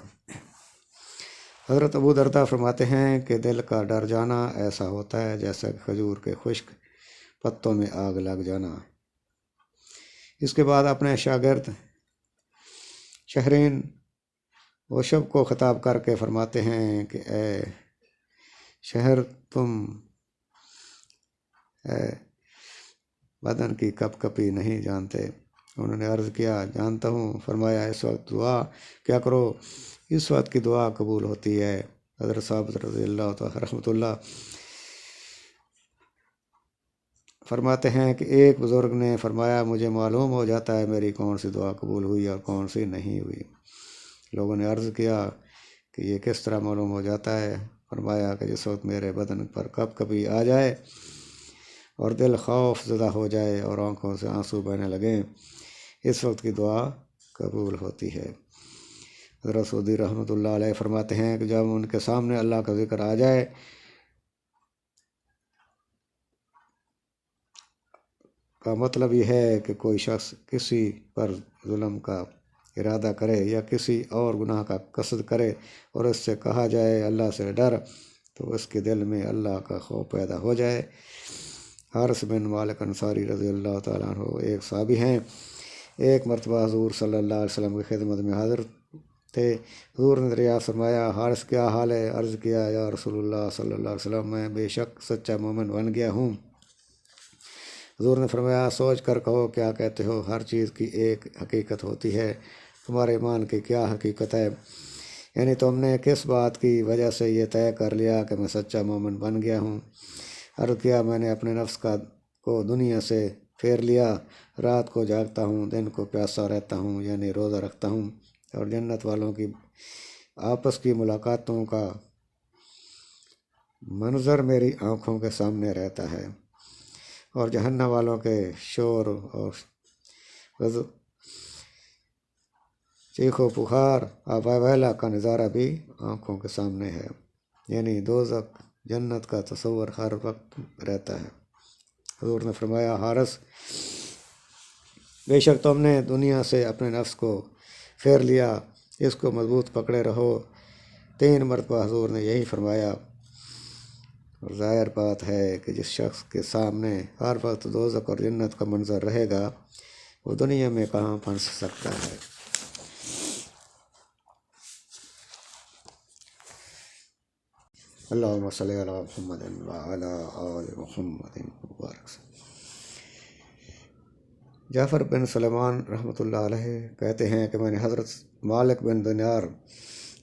حضرت ابو درداء فرماتے ہیں کہ دل کا ڈر جانا ایسا ہوتا ہے جیسا کہ کھجور کے خشک پتوں میں آگ لگ جانا۔ اس کے بعد اپنے شاگرد شہرین وشب کو خطاب کر کے فرماتے ہیں کہ اے شہر، تم بدن کی کپ کپی نہیں جانتے، انہوں نے عرض کیا جانتا ہوں۔ فرمایا اس وقت دعا کیا کرو، اس وقت کی دعا قبول ہوتی ہے۔ حضرت ثابت رضی اللہ تعالی رحمۃ اللہ فرماتے ہیں کہ ایک بزرگ نے فرمایا مجھے معلوم ہو جاتا ہے میری کون سی دعا قبول ہوئی اور کون سی نہیں ہوئی۔ لوگوں نے عرض کیا کہ یہ کس طرح معلوم ہو جاتا ہے؟ فرمایا کہ جس وقت میرے بدن پر کبھی آ جائے اور دل خوف زدہ ہو جائے اور آنکھوں سے آنسو بہنے لگیں، اس وقت کی دعا قبول ہوتی ہے۔ حضرت سعودی رحمۃ اللہ علیہ فرماتے ہیں کہ جب ان کے سامنے اللہ کا ذکر آ جائے کا مطلب یہ ہے کہ کوئی شخص کسی پر ظلم کا ارادہ کرے یا کسی اور گناہ کا قصد کرے اور اس سے کہا جائے اللہ سے ڈر، تو اس کے دل میں اللہ کا خوف پیدا ہو جائے۔ حارث بن مالک انصاری رضی اللہ تعالیٰ عنہ ایک صحابی ہیں، ایک مرتبہ حضور صلی اللہ علیہ وسلم کی خدمت میں حاضر تھے۔ حضور نے دریافت فرمایا حارث کیا حال ہے؟ عرض کیا یا رسول اللہ صلی اللہ علیہ وسلم میں بے شک سچا مومن بن گیا ہوں۔ حضور نے فرمایا سوچ کر کہو کیا کہتے ہو، ہر چیز کی ایک حقیقت ہوتی ہے، تمہارے ایمان کی کیا حقیقت ہے؟ یعنی تم نے کس بات کی وجہ سے یہ طے کر لیا کہ میں سچا مومن بن گیا ہوں؟ عرض کیا میں نے اپنے نفس کو دنیا سے پھیر لیا، رات کو جاگتا ہوں، دن کو پیاسا رہتا ہوں، یعنی روزہ رکھتا ہوں، اور جنت والوں کی آپس کی ملاقاتوں کا منظر میری آنکھوں کے سامنے رہتا ہے، اور جہنم والوں کے شور اور چیخ و پکار آبا ویلا کا نظارہ بھی آنکھوں کے سامنے ہے، یعنی دوزخ جنت کا تصور ہر وقت رہتا ہے۔ حضور نے فرمایا حارث بے شک تم نے دنیا سے اپنے نفس کو پھیر لیا، اس کو مضبوط پکڑے رہو۔ 3 مرتبہ حضور نے یہی فرمایا، اور ظاہر بات ہے کہ جس شخص کے سامنے ہر وقت دوزخ اور جنت کا منظر رہے گا وہ دنیا میں کہاں پھنس سکتا ہے۔ اللہم صلی علی محمد وعلی آل محمد وبارک۔ جعفر بن سلیمان رحمۃ اللہ علیہ کہتے ہیں کہ میں نے حضرت مالک بن دینار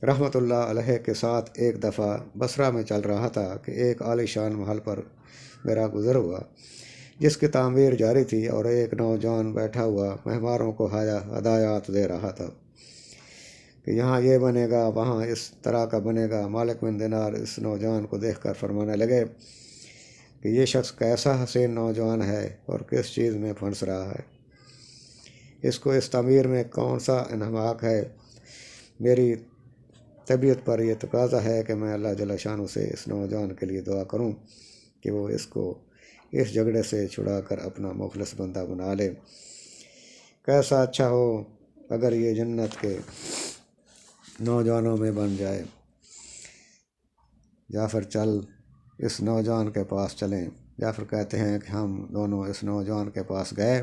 رحمۃ اللہ علیہ کے ساتھ ایک دفعہ بصرہ میں چل رہا تھا کہ ایک عالی شان محل پر میرا گزر ہوا جس کی تعمیر جاری تھی، اور ایک نوجوان بیٹھا ہوا مہمانوں کو ہدایات دے رہا تھا کہ یہاں یہ بنے گا، وہاں اس طرح کا بنے گا۔ مالک بن دینار اس نوجوان کو دیکھ کر فرمانے لگے کہ یہ شخص کیسا حسین نوجوان ہے اور کس چیز میں پھنس رہا ہے، اس کو اس تعمیر میں کون سا انہماک ہے؟ میری طبیعت پر یہ تقاضا ہے کہ میں اللہ جل شانہ سے اس نوجوان کے لیے دعا کروں کہ وہ اس کو اس جھگڑے سے چھڑا کر اپنا مخلص بندہ بنا لے۔ کیسا اچھا ہو اگر یہ جنت کے نوجوانوں میں بن جائے۔ جعفر چل اس نوجوان کے پاس چلیں۔ جعفر کہتے ہیں کہ ہم دونوں اس نوجوان کے پاس گئے،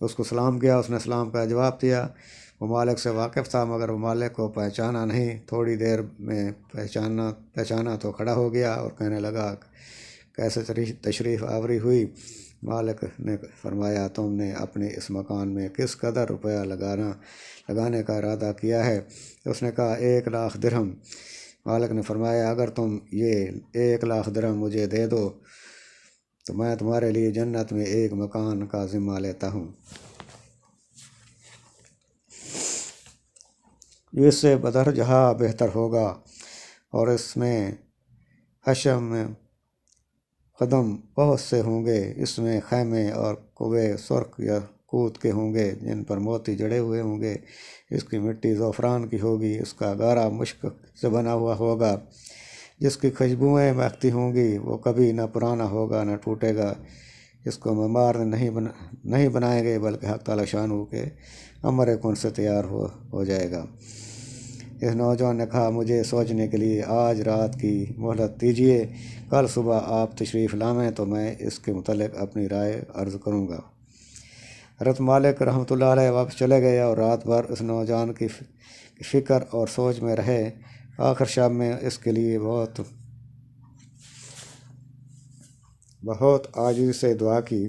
اس کو سلام کیا، اس نے سلام کا جواب دیا۔ وہ مالک سے واقف تھا مگر وہ مالک کو پہچانا نہیں۔ تھوڑی دیر میں پہچانا تو کھڑا ہو گیا اور کہنے لگا کیسے تشریف آوری ہوئی؟ مالک نے فرمایا تم نے اپنے اس مکان میں کس قدر روپیہ لگانے کا ارادہ کیا ہے؟ اس نے کہا 1,00,000 درہم۔ مالک نے فرمایا اگر تم یہ 1,00,000 درہم مجھے دے دو تو میں تمہارے لیے جنت میں ایک مکان کا ذمہ لیتا ہوں جو اس سے بدر جہاں بہتر ہوگا، اور اس میں حشم قدم بہت سے ہوں گے، اس میں خیمے اور کوے سرخ یا کوت کے ہوں گے جن پر موتی جڑے ہوئے ہوں گے، اس کی مٹی زعفران کی ہوگی، اس کا گارا مشک سے بنا ہوا ہوگا، جس کی خوشبوئیں مہکتی ہوں گی، وہ کبھی نہ پرانا ہوگا نہ ٹوٹے گا، اس کو معمار نہیں بنائیں گے بلکہ حق تعالی شانہ کے امر کن سے تیار ہو جائے گا۔ اس نوجوان نے کہا مجھے سوچنے کے لیے آج رات کی مہلت دیجیے، کل صبح آپ تشریف لائیں تو میں اس کے متعلق اپنی رائے عرض کروں گا۔ حضرت مالک رحمۃ اللہ علیہ واپس چلے گئے اور رات بھر اس نوجوان کی فکر اور سوچ میں رہے۔ آخر شام میں اس کے لیے بہت عاجزی سے دعا کی۔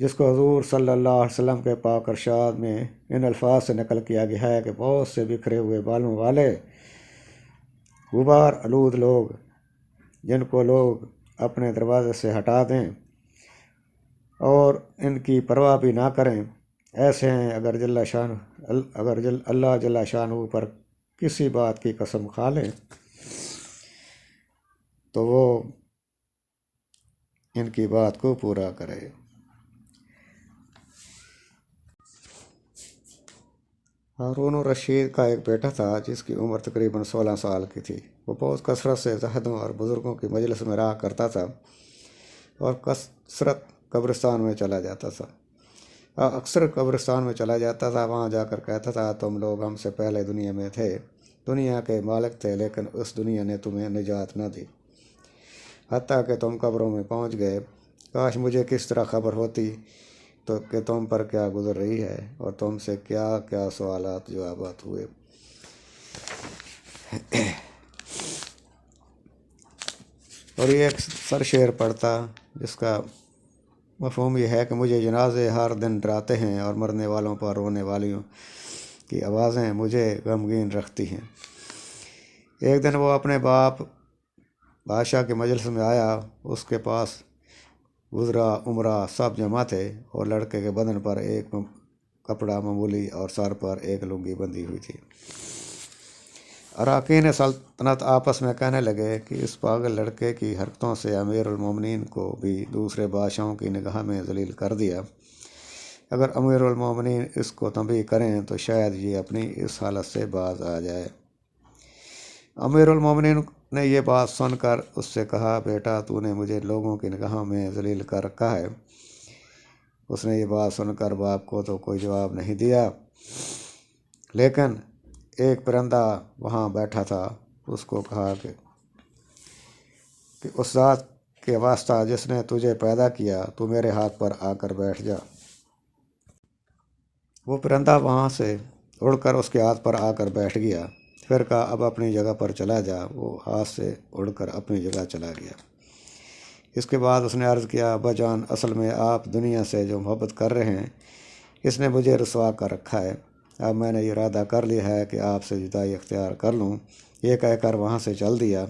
جس کو حضور صلی اللہ علیہ وسلم کے پاک ارشاد میں ان الفاظ سے نقل کیا گیا ہے کہ بہت سے بکھرے ہوئے بالوں والے غبار آلود لوگ جن کو لوگ اپنے دروازے سے ہٹا دیں اور ان کی پرواہ بھی نہ کریں، ایسے ہیں اگر اللہ جل شانہ پر کسی بات کی قسم کھا لیں تو وہ ان کی بات کو پورا کرے۔ ہارون الرشید کا ایک بیٹا تھا جس کی عمر تقریباً 16 سال کی تھی۔ وہ بہت کثرت سے زاہدوں اور بزرگوں کی مجلس میں رہا کرتا تھا اور کثرت قبرستان میں چلا جاتا تھا۔ اکثر قبرستان میں چلا جاتا تھا، وہاں جا کر کہتا تھا تم لوگ ہم سے پہلے دنیا میں تھے، دنیا کے مالک تھے، لیکن اس دنیا نے تمہیں نجات نہ دی، حتیٰ کہ تم قبروں میں پہنچ گئے۔ کاش مجھے کس طرح خبر ہوتی تو کہ تم پر کیا گزر رہی ہے اور تم سے کیا کیا سوالات جوابات ہوئے۔ اور یہ ایک سر شعر پڑھتا جس کا مفہوم یہ ہے کہ مجھے جنازے ہر دن ڈراتے ہیں اور مرنے والوں پر رونے والیوں کی آوازیں مجھے غمگین رکھتی ہیں۔ ایک دن وہ اپنے باپ بادشاہ کے مجلس میں آیا، اس کے پاس وزراء عمراء سب جمع تھے اور لڑکے کے بدن پر ایک کپڑا معمولی اور سر پر ایک لنگی بندھی ہوئی تھی۔ اراکین سلطنت آپس میں کہنے لگے کہ اس پاگل لڑکے کی حرکتوں سے امیر المومنین کو بھی دوسرے بادشاہوں کی نگاہ میں ذلیل کر دیا۔ اگر امیر المومنین اس کو تنبیہ کریں تو شاید یہ اپنی اس حالت سے باز آ جائے۔ امیر المومنین نے یہ بات سن کر اس سے کہا، بیٹا تو نے مجھے لوگوں کی نگاہوں میں ذلیل کر رکھا ہے۔ اس نے یہ بات سن کر باپ کو تو کوئی جواب نہیں دیا، لیکن ایک پرندہ وہاں بیٹھا تھا، اس کو کہا کہ اس ذات کے واسطہ جس نے تجھے پیدا کیا تو میرے ہاتھ پر آ کر بیٹھ جا۔ وہ پرندہ وہاں سے اڑ کر اس کے ہاتھ پر آ کر بیٹھ گیا، پھر کہا اب اپنی جگہ پر چلا جا۔ وہ ہاتھ سے اڑ کر اپنی جگہ چلا گیا۔ اس کے بعد اس نے عرض کیا، ابا جان اصل میں آپ دنیا سے جو محبت کر رہے ہیں اس نے مجھے رسوا کر رکھا ہے۔ اب میں نے ارادہ کر لیا ہے کہ آپ سے جدائی اختیار کر لوں۔ یہ کہہ کر وہاں سے چل دیا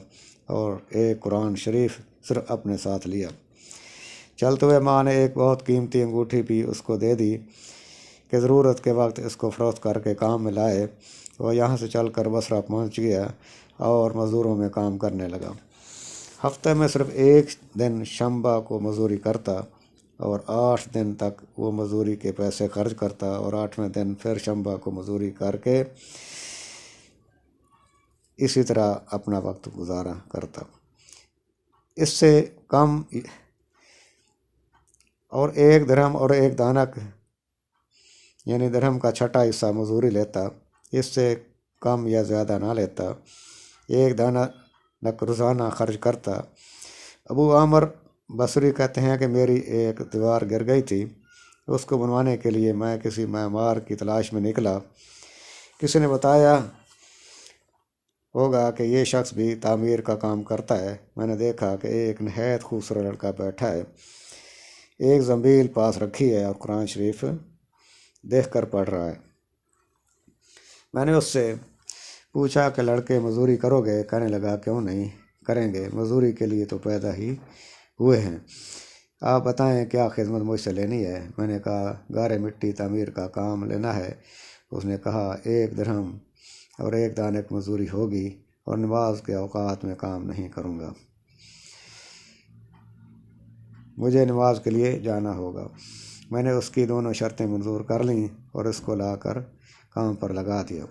اور ایک قرآن شریف صرف اپنے ساتھ لیا۔ چلتے ہوئے ماں نے ایک بہت قیمتی انگوٹھی بھی اس کو دے دی کہ ضرورت کے وقت اس کو فروخت کر کے کام میں لائے۔ وہ یہاں سے چل کر بصرہ پہنچ گیا اور مزدوروں میں کام کرنے لگا۔ ہفتے میں صرف ایک دن شنبہ کو مزدوری کرتا اور 8 دن تک وہ مزدوری کے پیسے خرچ کرتا اور 8ویں دن پھر شنبہ کو مزدوری کر کے اسی طرح اپنا وقت گزارا کرتا۔ اس سے کم اور 1 درہم اور 1 دانک یعنی درہم کا چھٹا حصہ مزدوری لیتا، اس سے کم یا زیادہ نہ لیتا۔ 1 دانک روزانہ خرچ کرتا۔ ابو عامر بصری کہتے ہیں کہ میری ایک دیوار گر گئی تھی، اس کو بنوانے کے لیے میں کسی معمار کی تلاش میں نکلا۔ کسی نے بتایا ہوگا کہ یہ شخص بھی تعمیر کا کام کرتا ہے۔ میں نے دیکھا کہ ایک نہایت خوبصورت لڑکا بیٹھا ہے، ایک زنبیل پاس رکھی ہے اور قرآن شریف دیکھ کر پڑھ رہا ہے۔ میں نے اس سے پوچھا کہ لڑکے مزدوری کرو گے؟ کہنے لگا کیوں نہیں کریں گے، مزدوری کے لیے تو پیدا ہی ہوئے ہیں۔ آپ بتائیں کیا خدمت مجھ سے لینی ہے؟ میں نے کہا گارے مٹی تعمیر کا کام لینا ہے۔ اس نے کہا 1 درہم اور 1 دانک مزدوری ہوگی اور نماز کے اوقات میں کام نہیں کروں گا، مجھے نماز کے لیے جانا ہوگا۔ میں نے اس کی دونوں شرطیں منظور کر لیں اور اس کو لا کر کام پر لگا دیا۔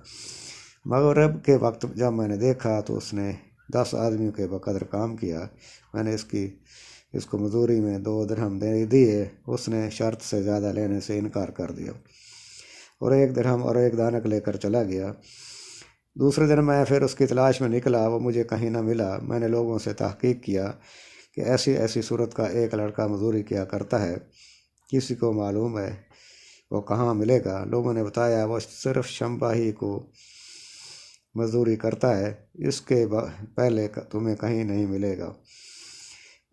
مغرب کے وقت جب میں نے دیکھا تو اس نے 10 آدمیوں کے بقدر کام کیا۔ میں نے اس کو مزدوری میں 2 درہم دے دیے۔ اس نے شرط سے زیادہ لینے سے انکار کر دیا اور 1 درہم اور 1 دانک لے کر چلا گیا۔ دوسرے دن میں پھر اس کی تلاش میں نکلا، وہ مجھے کہیں نہ ملا۔ میں نے لوگوں سے تحقیق کیا کہ ایسی صورت کا ایک لڑکا مزدوری کیا کرتا ہے، کسی کو معلوم ہے وہ کہاں ملے گا؟ لوگوں نے بتایا وہ صرف شنبہ ہی کو مزدوری کرتا ہے، اس کے پہلے تمہیں کہیں نہیں ملے گا۔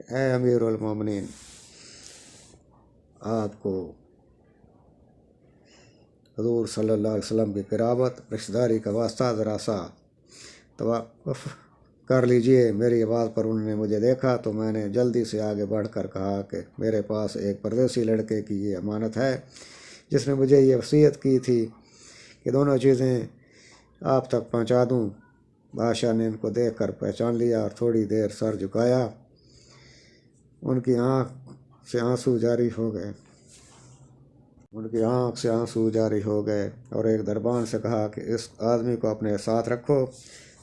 اے امیر المومنین، آپ کو حضور صلی اللہ علیہ وسلم کی قرابت رشتہ داری کا واسطہ ذرا سا توقف کر لیجئے۔ میری آواز پر انہوں نے مجھے دیکھا تو میں نے جلدی سے آگے بڑھ کر کہا کہ میرے پاس ایک پردیسی لڑکے کی یہ امانت ہے جس نے مجھے یہ وصیت کی تھی کہ دونوں چیزیں آپ تک پہنچا دوں۔ بادشاہ نے ان کو دیکھ کر پہچان لیا اور تھوڑی دیر سر جھکایا۔ ان کی آنکھ سے آنسو جاری ہو گئے اور ایک دربان سے کہا کہ اس آدمی کو اپنے ساتھ رکھو،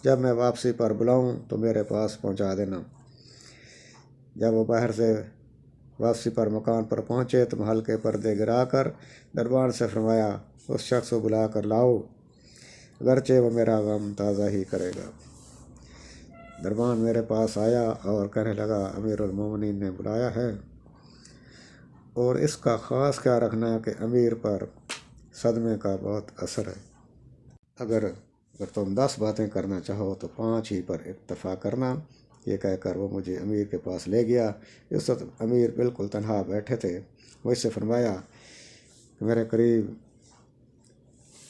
جب میں واپسی پر بلاؤں تو میرے پاس پہنچا دینا۔ جب وہ باہر سے واپسی پر مکان پر پہنچے تو محل کے پردے گرا کر دربان سے فرمایا، اس شخص کو بلا کر لاؤ، اگرچہ وہ میرا غم تازہ ہی کرے گا۔ دربان میرے پاس آیا اور کہنے لگا، امیر المومنین نے بلایا ہے اور اس کا خاص خیال رکھنا کہ امیر پر صدمے کا بہت اثر ہے۔ اگر تم 10 باتیں کرنا چاہو تو 5 ہی پر اکتفا کرنا۔ یہ کہہ کر وہ مجھے امیر کے پاس لے گیا۔ اس وقت امیر بالکل تنہا بیٹھے تھے۔ مجھ سے فرمایا کہ میرے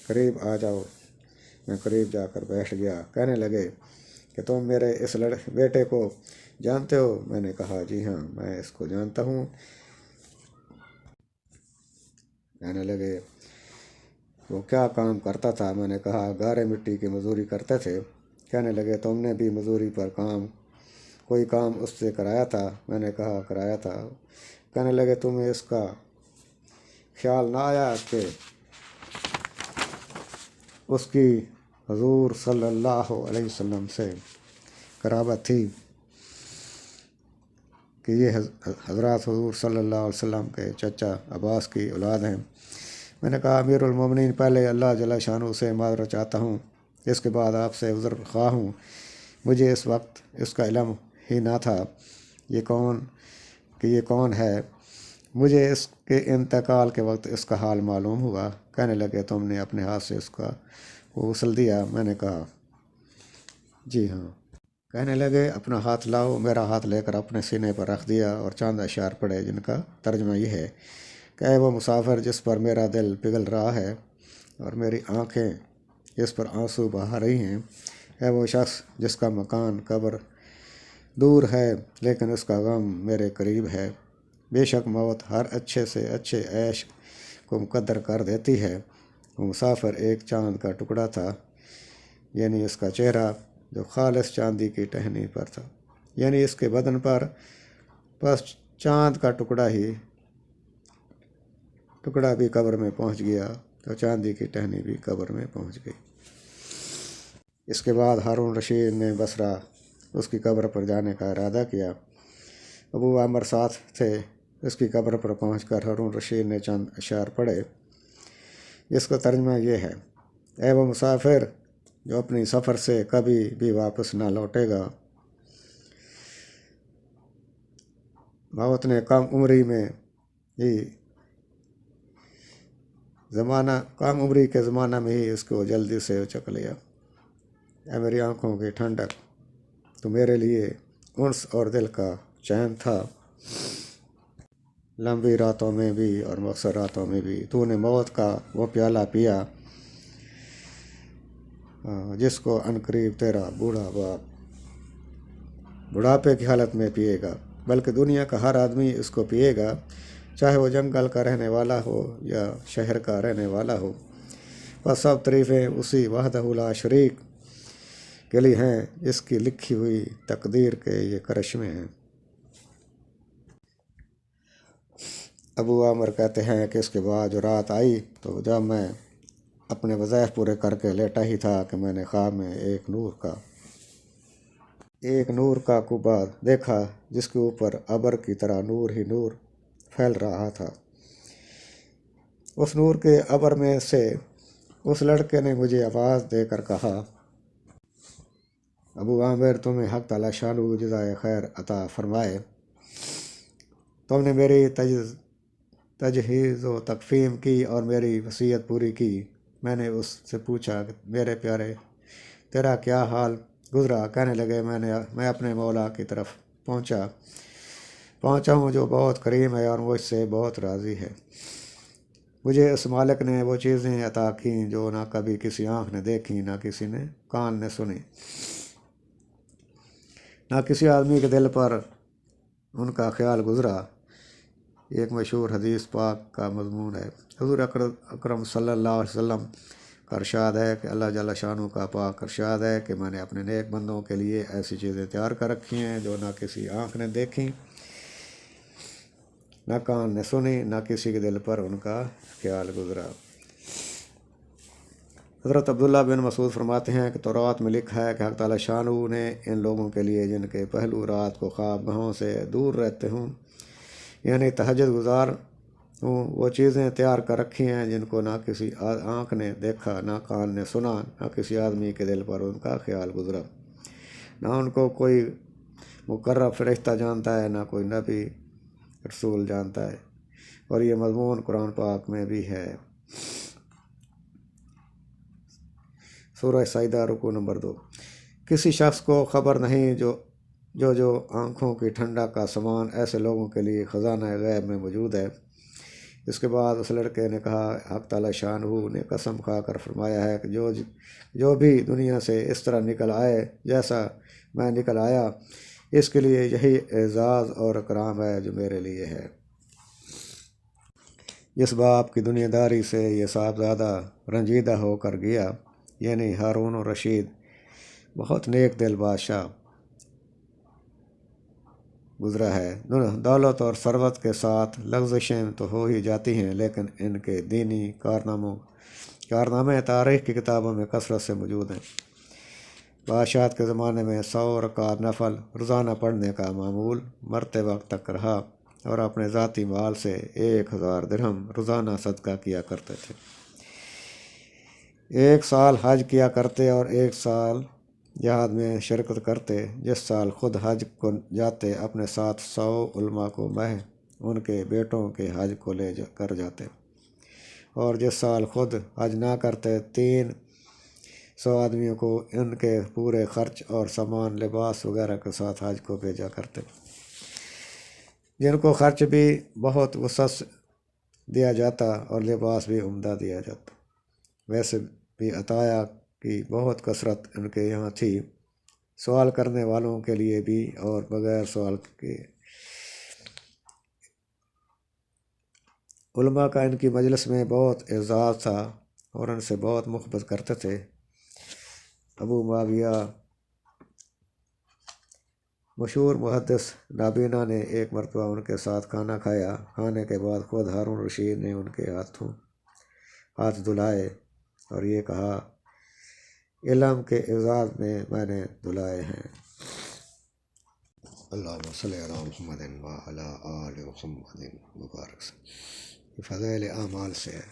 قریب آ جاؤ۔ میں قریب جا کر بیٹھ گیا۔ کہنے لگے کہ تم میرے اس بیٹے کو جانتے ہو؟ میں نے کہا، جی ہاں، میں اس کو جانتا ہوں۔ کہنے لگے، وہ کیا کام کرتا تھا؟ میں نے کہا، گارے مٹی کی مزدوری کرتے تھے۔ کہنے لگے، تم نے بھی مزدوری پر کوئی کام اس سے کرایا تھا؟ میں نے کہا، کرایا تھا۔ کہنے لگے، تمہیں اس کا خیال نہ آیا کہ اس کی حضور صلی اللہ علیہ وسلم سے قرابت تھی، کہ یہ حضرات حضور صلی اللہ علیہ وسلم کے چچا عباس کی اولاد ہیں؟ میں نے کہا، امیر المومنین، پہلے اللہ جل شانہ سے معذرت چاہتا ہوں، اس کے بعد آپ سے عذر خواہ ہوں۔ مجھے اس وقت اس کا علم ہی نہ تھا یہ کون ہے۔ مجھے اس کے انتقال کے وقت اس کا حال معلوم ہوا۔ کہنے لگے، تم نے اپنے ہاتھ سے اس کا غسل دیا؟ میں نے کہا، جی ہاں۔ کہنے لگے، اپنا ہاتھ لاؤ۔ میرا ہاتھ لے کر اپنے سینے پر رکھ دیا اور چند اشعار پڑھے جن کا ترجمہ یہ ہے کہ اے وہ مسافر جس پر میرا دل پگھل رہا ہے اور میری آنکھیں جس پر آنسو بہا رہی ہیں، اے وہ شخص جس کا مکان قبر دور ہے لیکن اس کا غم میرے قریب ہے۔ بے شک موت ہر اچھے سے اچھے عیش کو مقدر کر دیتی ہے۔ وہ مسافر ایک چاند کا ٹکڑا تھا، یعنی اس کا چہرہ جو خالص چاندی کی ٹہنی پر تھا، یعنی اس کے بدن پر بس چاند کا ٹکڑا بھی قبر میں پہنچ گیا تو چاندی کی ٹہنی بھی قبر میں پہنچ گئی۔ اس کے بعد ہارون رشید نے بصرہ اس کی قبر پر جانے کا ارادہ کیا۔ ابو عامر ساتھ تھے۔ اس کی قبر پر پہنچ کر ہارون رشید نے چند اشعار پڑھے جس کا ترجمہ یہ ہے، اے وہ مسافر جو اپنی سفر سے کبھی بھی واپس نہ لوٹے گا۔ موت نے کم عمری کے زمانہ میں ہی اس کو جلدی سے اچک لیا۔ اے میری آنکھوں کی ٹھنڈک، تو میرے لیے انس اور دل کا چین تھا۔ لمبی راتوں میں بھی اور مختصر راتوں میں بھی تو نے موت کا وہ پیالہ پیا جس کو عنقریب تیرا بوڑھا باپ بڑھاپے کی حالت میں پیے گا، بلکہ دنیا کا ہر آدمی اس کو پیے گا، چاہے وہ جنگل کا رہنے والا ہو یا شہر کا رہنے والا ہو۔ بس سب تعریفیں اسی وحدہ لا شریک کے لیے ہیں جس کی لکھی ہوئی تقدیر کے یہ کرشمے ہیں۔ ابو عامر کہتے ہیں کہ اس کے بعد جو رات آئی تو جب میں اپنے وظائف پورے کر کے لیٹا ہی تھا کہ میں نے خواب میں ایک نور کا کعبہ دیکھا جس کے اوپر ابر کی طرح نور ہی نور پھیل رہا تھا۔ اس نور کے ابر میں سے اس لڑکے نے مجھے آواز دے کر کہا، ابو عامر، تمہیں حق تعالی شانہ جزائے خیر عطا فرمائے۔ تم نے میری تجہیز و تکفین کی اور میری وصیت پوری کی۔ میں نے اس سے پوچھا کہ میرے پیارے، تیرا کیا حال گزرا؟ کہنے لگے، میں اپنے مولا کی طرف پہنچا پہنچا ہوں جو بہت کریم ہے اور مجھ سے بہت راضی ہے۔ مجھے اس مالک نے وہ چیزیں عطا کیں جو نہ کبھی کسی آنکھ نے دیکھی، نہ کسی نے کان نے سنی، نہ کسی آدمی کے دل پر ان کا خیال گزرا۔ ایک مشہور حدیث پاک کا مضمون ہے۔ حضور اکرم صلی اللہ علیہ وسلم کا ارشاد ہے کہ اللہ جل شانہ کا پاک ارشاد ہے کہ میں نے اپنے نیک بندوں کے لیے ایسی چیزیں تیار کر رکھی ہیں جو نہ کسی آنکھ نے دیکھی، نہ کان نے سنی، نہ کسی کے دل پر ان کا خیال گزرا۔ حضرت عبداللہ بن مسعود فرماتے ہیں کہ تورات میں لکھا ہے کہ حق تعالی شانہ نے ان لوگوں کے لیے جن کے پہلو رات کو خواب گاہوں سے دور رہتے ہوں، یعنی تہجد گزار ہوں، وہ چیزیں تیار کر رکھی ہیں جن کو نہ کسی آنکھ نے دیکھا، نہ کان نے سنا، نہ کسی آدمی کے دل پر ان کا خیال گزرا۔ نہ ان کو کوئی مقرب فرشتہ جانتا ہے، نہ کوئی نبی رسول جانتا ہے، اور یہ مضمون قرآن پاک میں بھی ہے۔ سورہ سجدہ رکوع نمبر 2۔ کسی شخص کو خبر نہیں جو آنکھوں کی ٹھنڈک کا سامان ایسے لوگوں کے لیے خزانہ غیب میں موجود ہے۔ اس کے بعد اس لڑکے نے کہا، حق تعالی شانہ نے قسم کھا کر فرمایا ہے کہ جو بھی دنیا سے اس طرح نکل آئے جیسا میں نکل آیا، اس کے لیے یہی اعزاز اور اکرام ہے جو میرے لیے ہے۔ جس باپ کی دنیا داری سے یہ صاحبزادہ رنجیدہ ہو کر گیا، یعنی ہارون الرشید بہت نیک دل بادشاہ گزرا ہے۔ دولت اور ثروت کے ساتھ لغزشیں تو ہو ہی جاتی ہیں، لیکن ان کے دینی کارنامے تاریخ کی کتابوں میں کثرت سے موجود ہیں۔ بادشاہت کے زمانے میں 100 رکعت نفل روزانہ پڑھنے کا معمول مرتے وقت تک رہا، اور اپنے ذاتی مال سے 1000 درہم روزانہ صدقہ کیا کرتے تھے۔ 1 سال حج کیا کرتے اور 1 سال جہاد میں شرکت کرتے۔ جس سال خود حج کو جاتے، اپنے ساتھ 100 علماء کو ان کے بیٹوں کے حج کو لے کر جاتے، اور جس سال خود حج نہ کرتے 300 آدمیوں کو ان کے پورے خرچ اور سامان، لباس وغیرہ کے ساتھ حج کو بھیجا کرتے، جن کو خرچ بھی بہت وسعت دیا جاتا اور لباس بھی عمدہ دیا جاتا۔ ویسے بھی عطایا کی بہت کثرت ان کے یہاں تھی، سوال کرنے والوں کے لیے بھی اور بغیر سوال کے۔ علماء کا ان کی مجلس میں بہت اعزاز تھا اور ان سے بہت محبت کرتے تھے۔ ابو معاویہ مشہور محدث نابینا نے ایک مرتبہ ان کے ساتھ کھانا کھایا۔ کھانے کے بعد خود ہارون رشید نے ان کے ہاتھ دھلائے اور یہ کہا، علم کے اعزاز میں نے دھلائے ہیں۔ اللہم صلی علی محمد وعلی آل محمد مبارک۔ فضائل اعمال سے ہے۔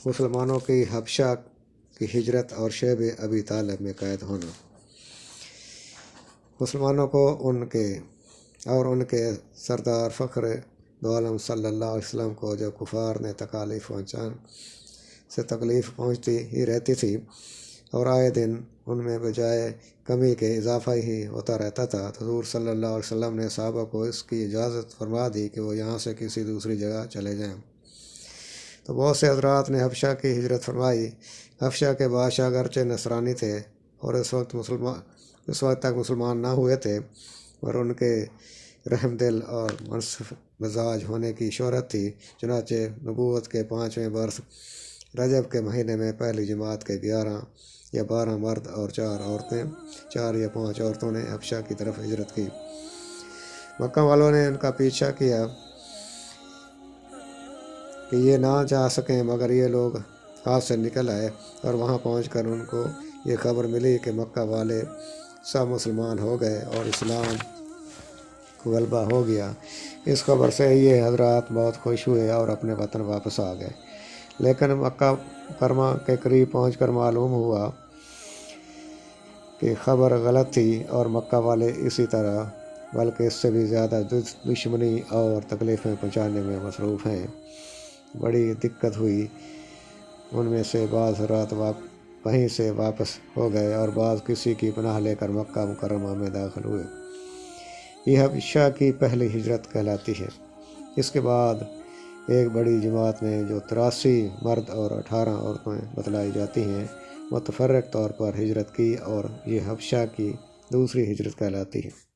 مسلمانوں کی حبشہ کی ہجرت اور شیب ابی طالب میں قید ہونا۔ مسلمانوں کو ان کے سردار فخر دو عالم صلی اللہ علیہ وسلم کو جب کفار نے تکلیف پہنچتی ہی رہتی تھی اور آئے دن ان میں بجائے کمی کے اضافہ ہی ہوتا رہتا تھا، تو حضور صلی اللہ علیہ وسلم نے صحابہ کو اس کی اجازت فرما دی کہ وہ یہاں سے کسی دوسری جگہ چلے جائیں۔ تو بہت سے حضرات نے حبشہ کی ہجرت فرمائی۔ حبشہ کے بادشاہ اگرچہ نصرانی تھے اور اس وقت تک مسلمان نہ ہوئے تھے، اور ان کے رحم دل اور منصف مزاج ہونے کی شہرت تھی۔ چنانچہ نبوت کے 5ویں برس رجب کے مہینے میں پہلی جماعت کے 11 یا 12 مرد اور 4 یا 5 عورتوں نے حبشہ کی طرف ہجرت کی۔ مکہ والوں نے ان کا پیچھا کیا کہ یہ نہ جا سکیں، مگر یہ لوگ ہاتھ سے نکل آئے، اور وہاں پہنچ کر ان کو یہ خبر ملی کہ مکہ والے سب مسلمان ہو گئے اور اسلام کو غلبہ ہو گیا۔ اس خبر سے یہ حضرات بہت خوش ہوئے اور اپنے وطن واپس آ گئے، لیکن مکہ مکرمہ کے قریب پہنچ کر معلوم ہوا کہ خبر غلط تھی، اور مکہ والے اسی طرح بلکہ اس سے بھی زیادہ دشمنی اور تکلیفیں پہنچانے میں مصروف ہیں۔ بڑی دقت ہوئی۔ ان میں سے بعض حضرات وہیں سے واپس ہو گئے اور بعض کسی کی پناہ لے کر مکہ مکرمہ میں داخل ہوئے۔ یہ حبشہ کی پہلی ہجرت کہلاتی ہے۔ اس کے بعد ایک بڑی جماعت میں جو 83 مرد اور 18 عورتیں بتلائی جاتی ہیں متفرق طور پر ہجرت کی اور یہ حبشہ کی دوسری ہجرت کہلاتی ہے۔